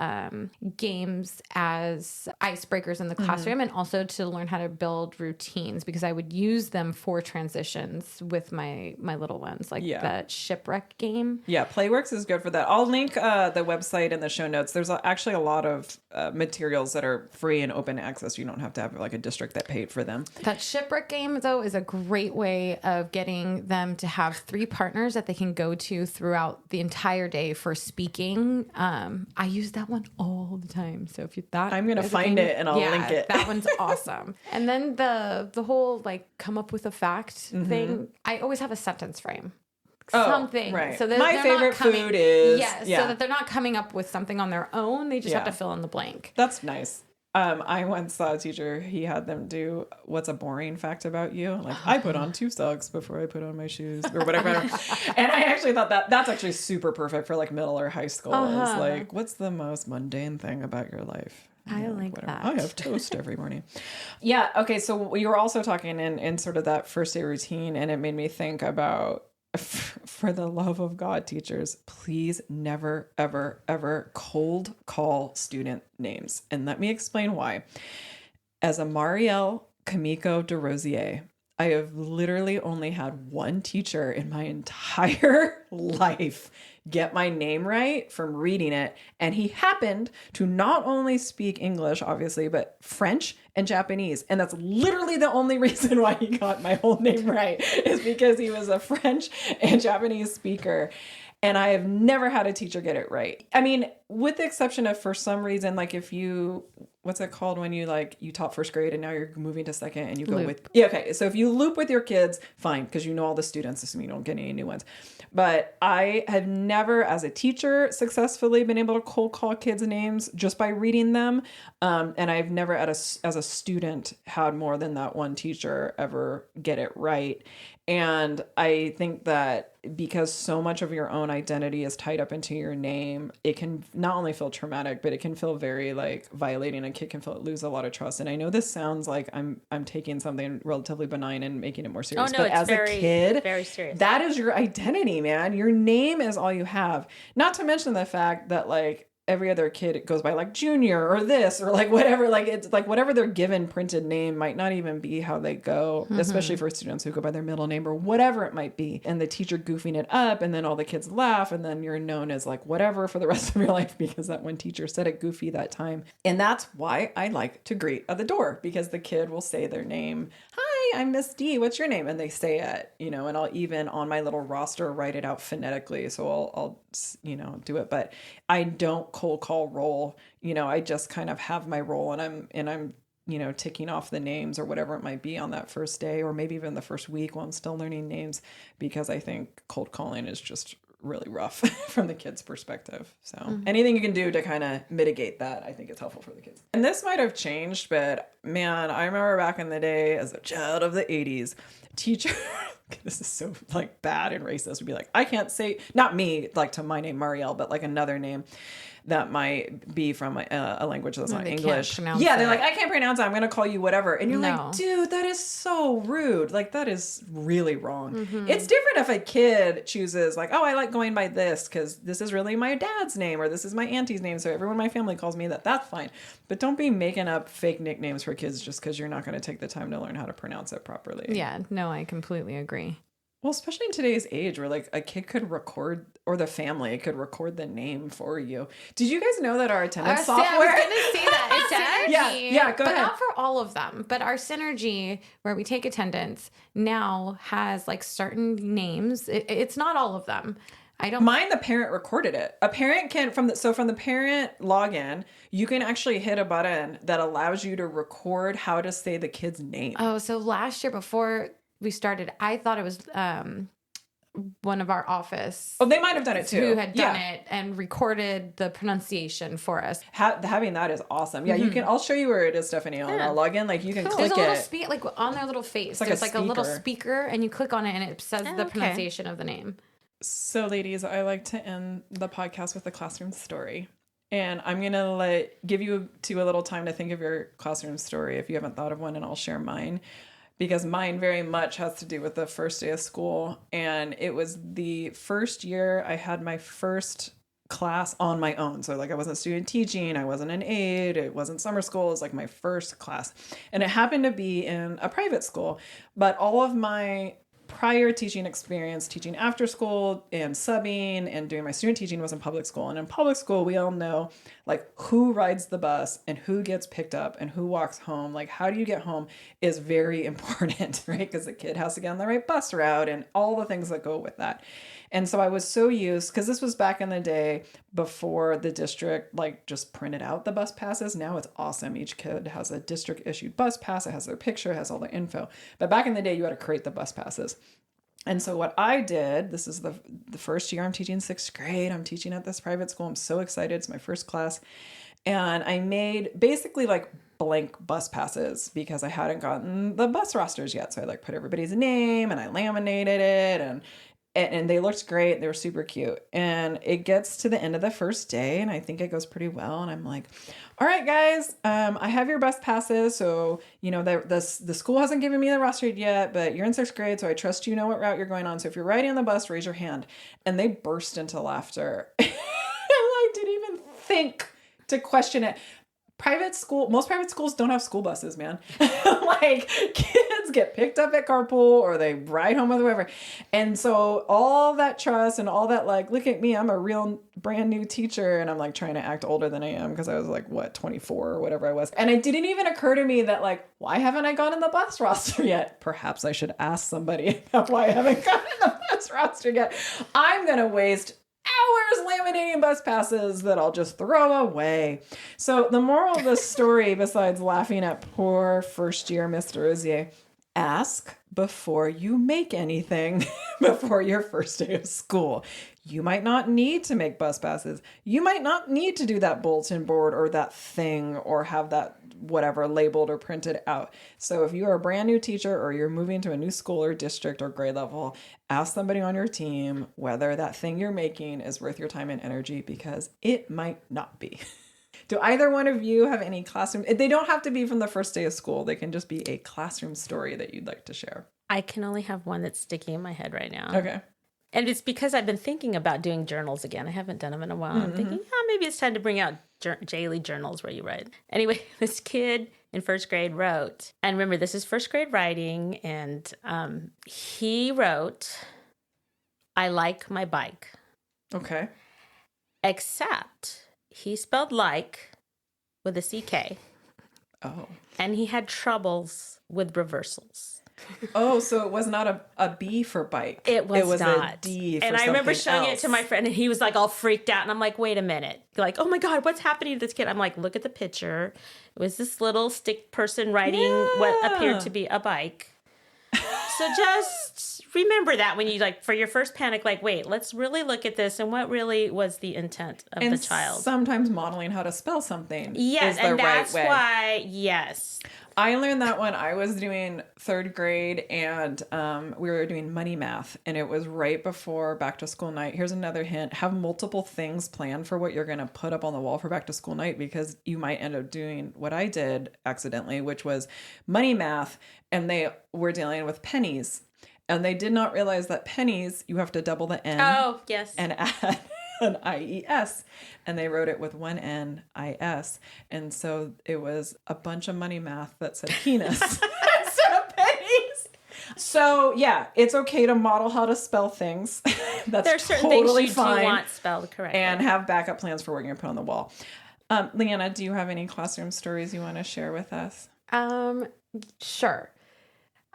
games as icebreakers in the classroom, and also to learn how to build routines, because I would use them for transitions with my little ones, like that shipwreck game. Yeah, Playworks is good for that. I'll link the website in the show notes. There's actually a lot of materials that are free and open access. You don't have to have like a district that paid for them. That shipwreck game, though, is a great way of getting them to have 3 partners that they can go to throughout the entire day for speaking. I use that one all the time. So if you thought I'm gonna find it and I'll link it. That one's awesome. And then the whole like come up with a fact thing. I always have a sentence frame. Something. Right. So that my favorite food is so that they're not coming up with something on their own. They just have to fill in the blank. That's nice. I once saw a teacher, he had them do what's a boring fact about you? Like, I put on 2 socks before I put on my shoes or whatever. And I actually thought that's actually super perfect for like middle or high school. It's like, what's the most mundane thing about your life? I like that. I have toast every morning. Yeah. Okay. So you were also talking in sort of that first day routine, and it made me think about, for the love of God, teachers, please never, ever, ever cold call student names. And let me explain why. As a Mariel Kamiko Desrosier, I have literally only had one teacher in my entire life get my name right from reading it. And he happened to not only speak English, obviously, but French and Japanese. And that's literally the only reason why he got my whole name right, is because he was a French and Japanese speaker. And I have never had a teacher get it right. I mean, with the exception of, for some reason, like if you, what's it called when you like, you taught first grade and now you're moving to second and you go with, okay. So if you loop with your kids, fine, because you know all the students, so you don't get any new ones. But I have never, as a teacher, successfully been able to cold call kids' names just by reading them. And I've never, as a student, had more than that one teacher ever get it right. And I think that because so much of your own identity is tied up into your name, it can not only feel traumatic, but it can feel very like violating. A kid can lose a lot of trust. And I know this sounds like I'm taking something relatively benign and making it more serious. Oh, no, but as a kid, very serious. That is your identity, man. Your name is all you have. Not to mention the fact that like every other kid, it goes by like Junior or this or like whatever, like it's like whatever their given printed name might not even be how they go, especially for students who go by their middle name or whatever it might be. And the teacher goofing it up, and then all the kids laugh, and then you're known as like whatever for the rest of your life because that one teacher said it goofy that time. And that's why I like to greet at the door, because the kid will say their name. Hi, I'm Miss D. What's your name? And they say it, and I'll even on my little roster write it out phonetically. So I'll do it, but I don't cold call roll. I just kind of have my role, and I'm ticking off the names or whatever it might be on that first day, or maybe even the first week while I'm still learning names, because I think cold calling is just really rough from the kids' perspective. So anything you can do to kind of mitigate that, I think it's helpful for the kids. And this might have changed, but man, I remember back in the day as a child of the 80s, teacher, this is so like bad and racist, would be like, I can't say, not me, like to my name Mariel, but like another name that might be from a language that's not English. Yeah, they're like, I can't pronounce it. I'm going to call you whatever. And you're like, dude, that is so rude. Like, that is really wrong. It's different if a kid chooses like, oh, I like going by this because this is really my dad's name or this is my auntie's name. So everyone in my family calls me that. That's fine. But don't be making up fake nicknames for kids just because you're not going to take the time to learn how to pronounce it properly. Yeah, no, I completely agree. Well, especially in today's age where like a kid could record, or the family could record the name for you. Did you guys know that our attendance software? I was going to say that. Synergy. Yeah, go ahead. But not for all of them. But our Synergy, where we take attendance, now has like certain names. It's not all of them. Mine, the parent recorded it. A parent can, from the parent login, you can actually hit a button that allows you to record how to say the kid's name. Oh, so last year before we started, I thought it was one of our office. Oh, they might have done it too. Who had done it and recorded the pronunciation for us. Having that is awesome. Yeah, you can. I'll show you where it is, Stephanie. I'll log in. Like you can click There's a little like on their little face. There's like a little speaker, and you click on it, and it says the pronunciation of the name. So, ladies, I like to end the podcast with a classroom story. And I'm going to give you a little time to think of your classroom story if you haven't thought of one, and I'll share mine. Because mine very much has to do with the first day of school. And it was the first year I had my first class on my own. So like I wasn't student teaching, I wasn't an aide, it wasn't summer school, it was like my first class. And it happened to be in a private school. But all of my prior teaching experience, teaching after school and subbing and doing my student teaching, was in public school. And in public school, we all know like who rides the bus and who gets picked up and who walks home. Like, how do you get home is very important, right? Because the kid has to get on the right bus route and all the things that go with that. And so I was so used, because this was back in the day before the district like just printed out the bus passes. Now it's awesome. Each kid has a district issued bus pass. It has their picture, it has all the info. But back in the day, you had to create the bus passes. And so what I did, this is the first year I'm teaching 6th grade. I'm teaching at this private school. I'm so excited. It's my first class. And I made basically like blank bus passes because I hadn't gotten the bus rosters yet. So I like put everybody's name and I laminated it, and they looked great. They were super cute. And it gets to the end of the first day, and I think it goes pretty well. And I'm like, all right, guys, I have your bus passes. So, you know, the school hasn't given me the roster yet, but you're in 6th grade, so I trust you know what route you're going on. So if you're riding on the bus, raise your hand. And they burst into laughter. And I didn't even think to question it. Most private schools don't have school buses, man. Like, kids get picked up at carpool or they ride home with whoever. And so all that trust and all that, like, look at me, I'm a real brand new teacher. And I'm like trying to act older than I am because I was like, 24 or whatever I was. And it didn't even occur to me that, like, why haven't I gotten the bus roster yet? Perhaps I should ask somebody about why I haven't gotten the bus roster yet. I'm going to waste hours laminating bus passes that I'll just throw away. So the moral of the story, besides laughing at poor first year Mr. Desrosier, ask before you make anything before your first day of school. You might not need to make bus passes. You might not need to do that bulletin board or that thing or have that whatever labeled or printed out. So if you are a brand new teacher or you're moving to a new school or district or grade level, ask somebody on your team whether that thing you're making is worth your time and energy, because it might not be. Do either one of you have any classroom? They don't have to be from the first day of school. They can just be a classroom story that you'd like to share. I can only have one that's sticking in my head right now. Okay. And it's because I've been thinking about doing journals again. I haven't done them in a while. I'm thinking, maybe it's time to bring out daily journals where you write. Anyway, this kid in first grade wrote, and remember, this is first grade writing, and he wrote, I like my bike. Okay. Except he spelled like with a CK. Oh. And he had troubles with reversals. Oh, so it was not a B for bike. It was not. A D for and I remember something showing else. it to my friend, and he was like all freaked out. And I'm like, wait a minute. Like, oh my God, what's happening to this kid? I'm like, look at the picture. It was this little stick person riding what appeared to be a bike. So just remember that when you, like, for your first panic, like, wait, let's really look at this and what really was the intent of the child. Sometimes modeling how to spell something Yes, is the and that's right way. why, yes. I learned that when I was doing 3rd grade, and we were doing money math, and it was right before back to school night. Here's another hint: have multiple things planned for what you're going to put up on the wall for back to school night, because you might end up doing what I did accidentally, which was money math, and they were dealing with pennies, and they did not realize that pennies, you have to double the N. Oh, yes. And add an IES, and they wrote it with one N, IS. And so it was a bunch of money math that said penis instead of pennies. So yeah, it's okay to model how to spell things. That's There's certain totally things you fine. do want spelled correctly. And have backup plans for what you're going to put on the wall. Leanna, do you have any classroom stories you want to share with us? Sure.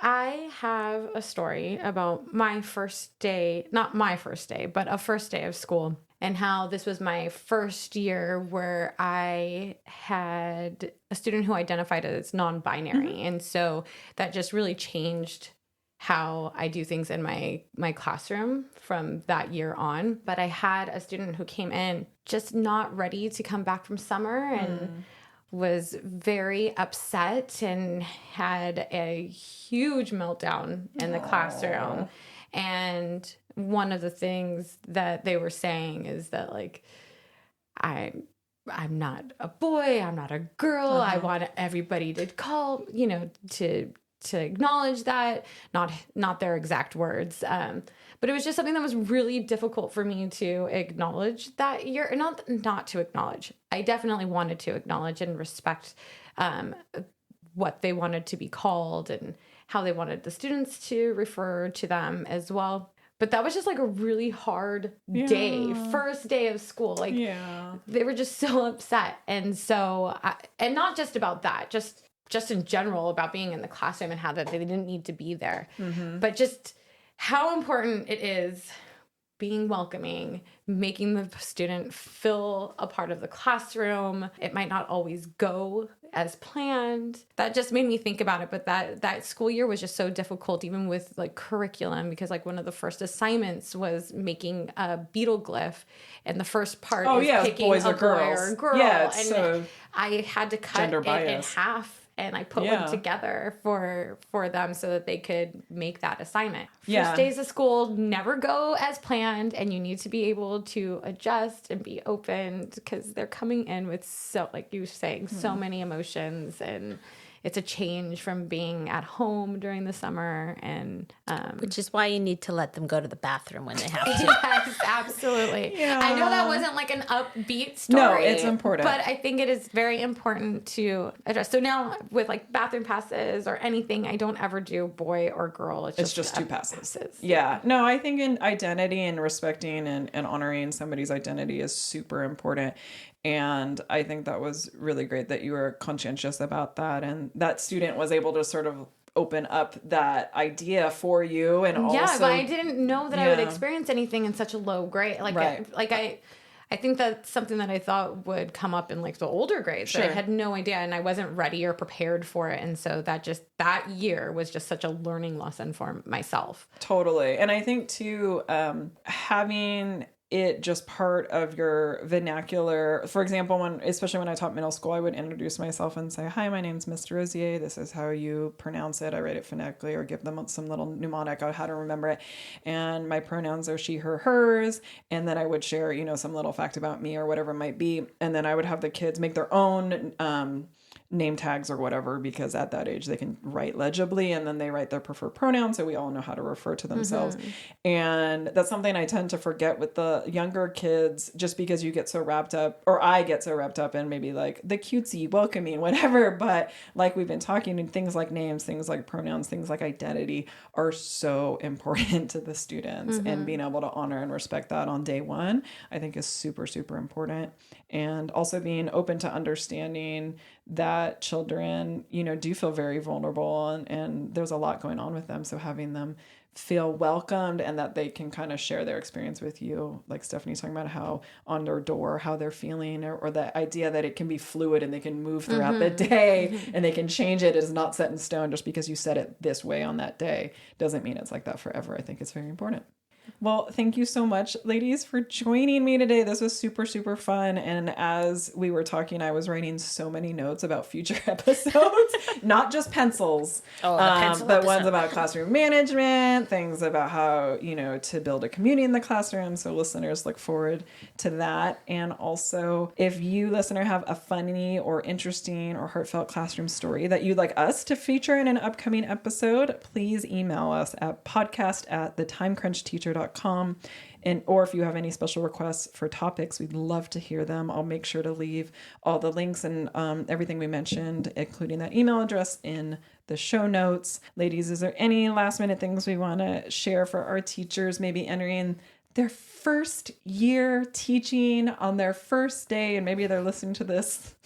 I have a story about my first day, not my first day, but a first day of school, and how this was my first year where I had a student who identified as non-binary. And so that just really changed how I do things in my classroom from that year on. But I had a student who came in just not ready to come back from summer and was very upset and had a huge meltdown in the classroom. And one of the things that they were saying is that, like, I'm not a boy, I'm not a girl. I want everybody to call, to acknowledge that, not their exact words. But it was just something that was really difficult for me to acknowledge that year. Not to acknowledge. I definitely wanted to acknowledge and respect what they wanted to be called and how they wanted the students to refer to them as well. But that was just like a really hard day, first day of school. Like they were just so upset. And so, and not just about that, just in general about being in the classroom and how that they didn't need to be there, but just how important it is being welcoming, making the student feel a part of the classroom. It might not always go as planned. That just made me think about it. But that school year was just so difficult, even with like curriculum, because like one of the first assignments was making a beetle glyph. And the first part is picking boys a or boy girls. or a girl. Yeah, and so I had to cut it in half. And I put one together for them so that they could make that assignment. First days of school never go as planned, and you need to be able to adjust and be open because they're coming in with, so like you were saying, so many emotions, and it's a change from being at home during the summer, and which is why you need to let them go to the bathroom when they have to. Yes, absolutely. I know that wasn't like an upbeat story. No, it's important. But I think it is very important to address. So now with like bathroom passes or anything, I don't ever do boy or girl. It's just 2 passes. Yeah. No, I think in identity and respecting and honoring somebody's identity is super important. And I think that was really great that you were conscientious about that. And that student was able to sort of open up that idea for you. And also, but I didn't know that I would experience anything in such a low grade. Like, I think that's something that I thought would come up in like the older grades. But I had no idea, and I wasn't ready or prepared for it. And so that year was just such a learning lesson for myself. Totally. And I think too, having it just part of your vernacular. For example, especially when I taught middle school, I would introduce myself and say, "Hi, my name's Miss Desrosier. This is how you pronounce it." I write it phonetically, or give them some little mnemonic on how to remember it. And my pronouns are she, her, hers. And then I would share, some little fact about me or whatever it might be. And then I would have the kids make their own name tags or whatever, because at that age they can write legibly, and then they write their preferred pronouns, so we all know how to refer to themselves. And that's something I tend to forget with the younger kids, just because you get so wrapped up, or I get so wrapped up in maybe like the cutesy, welcoming, whatever. But like we've been talking, and things like names, things like pronouns, things like identity are so important to the students. And being able to honor and respect that on day one, I think is super, super important. And also being open to understanding that children, do feel very vulnerable, and there's a lot going on with them. So having them feel welcomed and that they can kind of share their experience with you, like Stephanie's talking about, how on their door, how they're feeling, or the idea that it can be fluid and they can move throughout the day and they can change it. It is not set in stone. Just because you said it this way on that day doesn't mean it's like that forever. I think it's very important. Well, thank you so much, ladies, for joining me today. This was super, super fun. And as we were talking, I was writing so many notes about future episodes, not just pencils, but ones about classroom management, things about how, to build a community in the classroom. So listeners, look forward to that. And also, if you, listener, have a funny or interesting or heartfelt classroom story that you'd like us to feature in an upcoming episode, please email us at podcast@thetimecrunchteacher.com. Or if you have any special requests for topics, we'd love to hear them. I'll make sure to leave all the links and everything we mentioned, including that email address, in the show notes. Ladies, is there any last minute things we want to share for our teachers, maybe entering their first year teaching on their first day, and maybe they're listening to this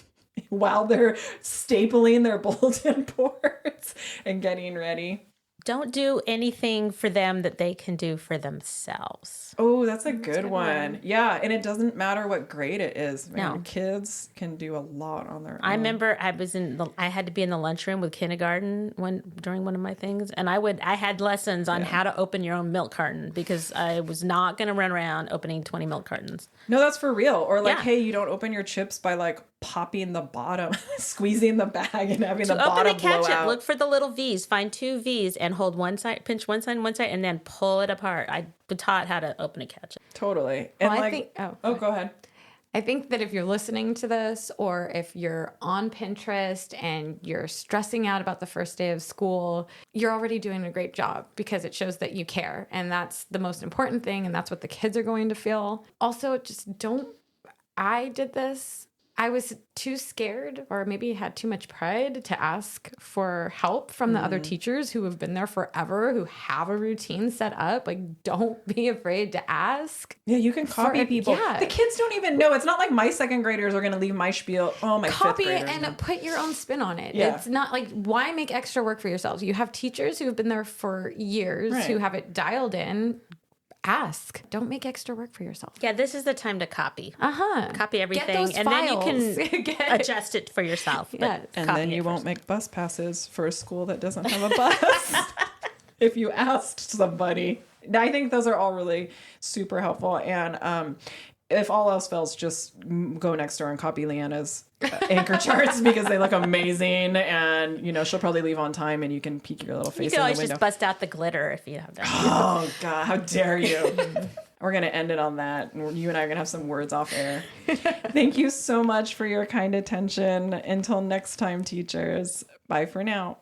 while they're stapling their bulletin boards and getting ready? Don't do anything for them that they can do for themselves. Oh, that's a good one. Yeah, and it doesn't matter what grade it is. Man, No. Kids can do a lot on their own. I remember I had to be in the lunchroom with kindergarten during one of my things, and I had lessons on how to open your own milk carton, because I was not going to run around opening 20 milk cartons. No, that's for real. Or like, hey, you don't open your chips by like popping the bottom, squeezing the bag and having the bottom open a ketchup, blow out. look for the little V's, find 2 V's and hold one side, pinch one side and one side, and then pull it apart. I taught how to open a ketchup. Totally. And Well, I like, think- go ahead. I think that if you're listening to this, or if you're on Pinterest and you're stressing out about the first day of school, you're already doing a great job, because it shows that you care. And that's the most important thing. And that's what the kids are going to feel. Also, just I did this I was too scared or maybe had too much pride to ask for help from the other teachers who have been there forever, who have a routine set up. Like, don't be afraid to ask. Yeah, you can copy people. Yeah. The kids don't even know. It's not like my second graders are going to leave my spiel. Oh, my Copy fifth it graders. and put your own spin on it. Yeah. It's not like, why make extra work for yourselves? You have teachers who have been there for years, Right. who have it dialed in. Ask. Don't make extra work for yourself. Yeah, this is the time to copy. Get Copy everything, those and files. then you can Get- adjust it for yourself. But Yes. And copy then it you won't first. make bus passes for a school that doesn't have a bus. If you asked somebody. I think those are all really super helpful. And if all else fails, just go next door and copy Leanna's anchor charts because they look amazing. And, you know, she'll probably leave on time and you can peek your little You face can in always the window. just bust out the glitter if you have that. Oh, God, how dare you. We're going to end it on that. You and I are going to have some words off air. Thank you so much for your kind attention. Until next time, teachers. Bye for now.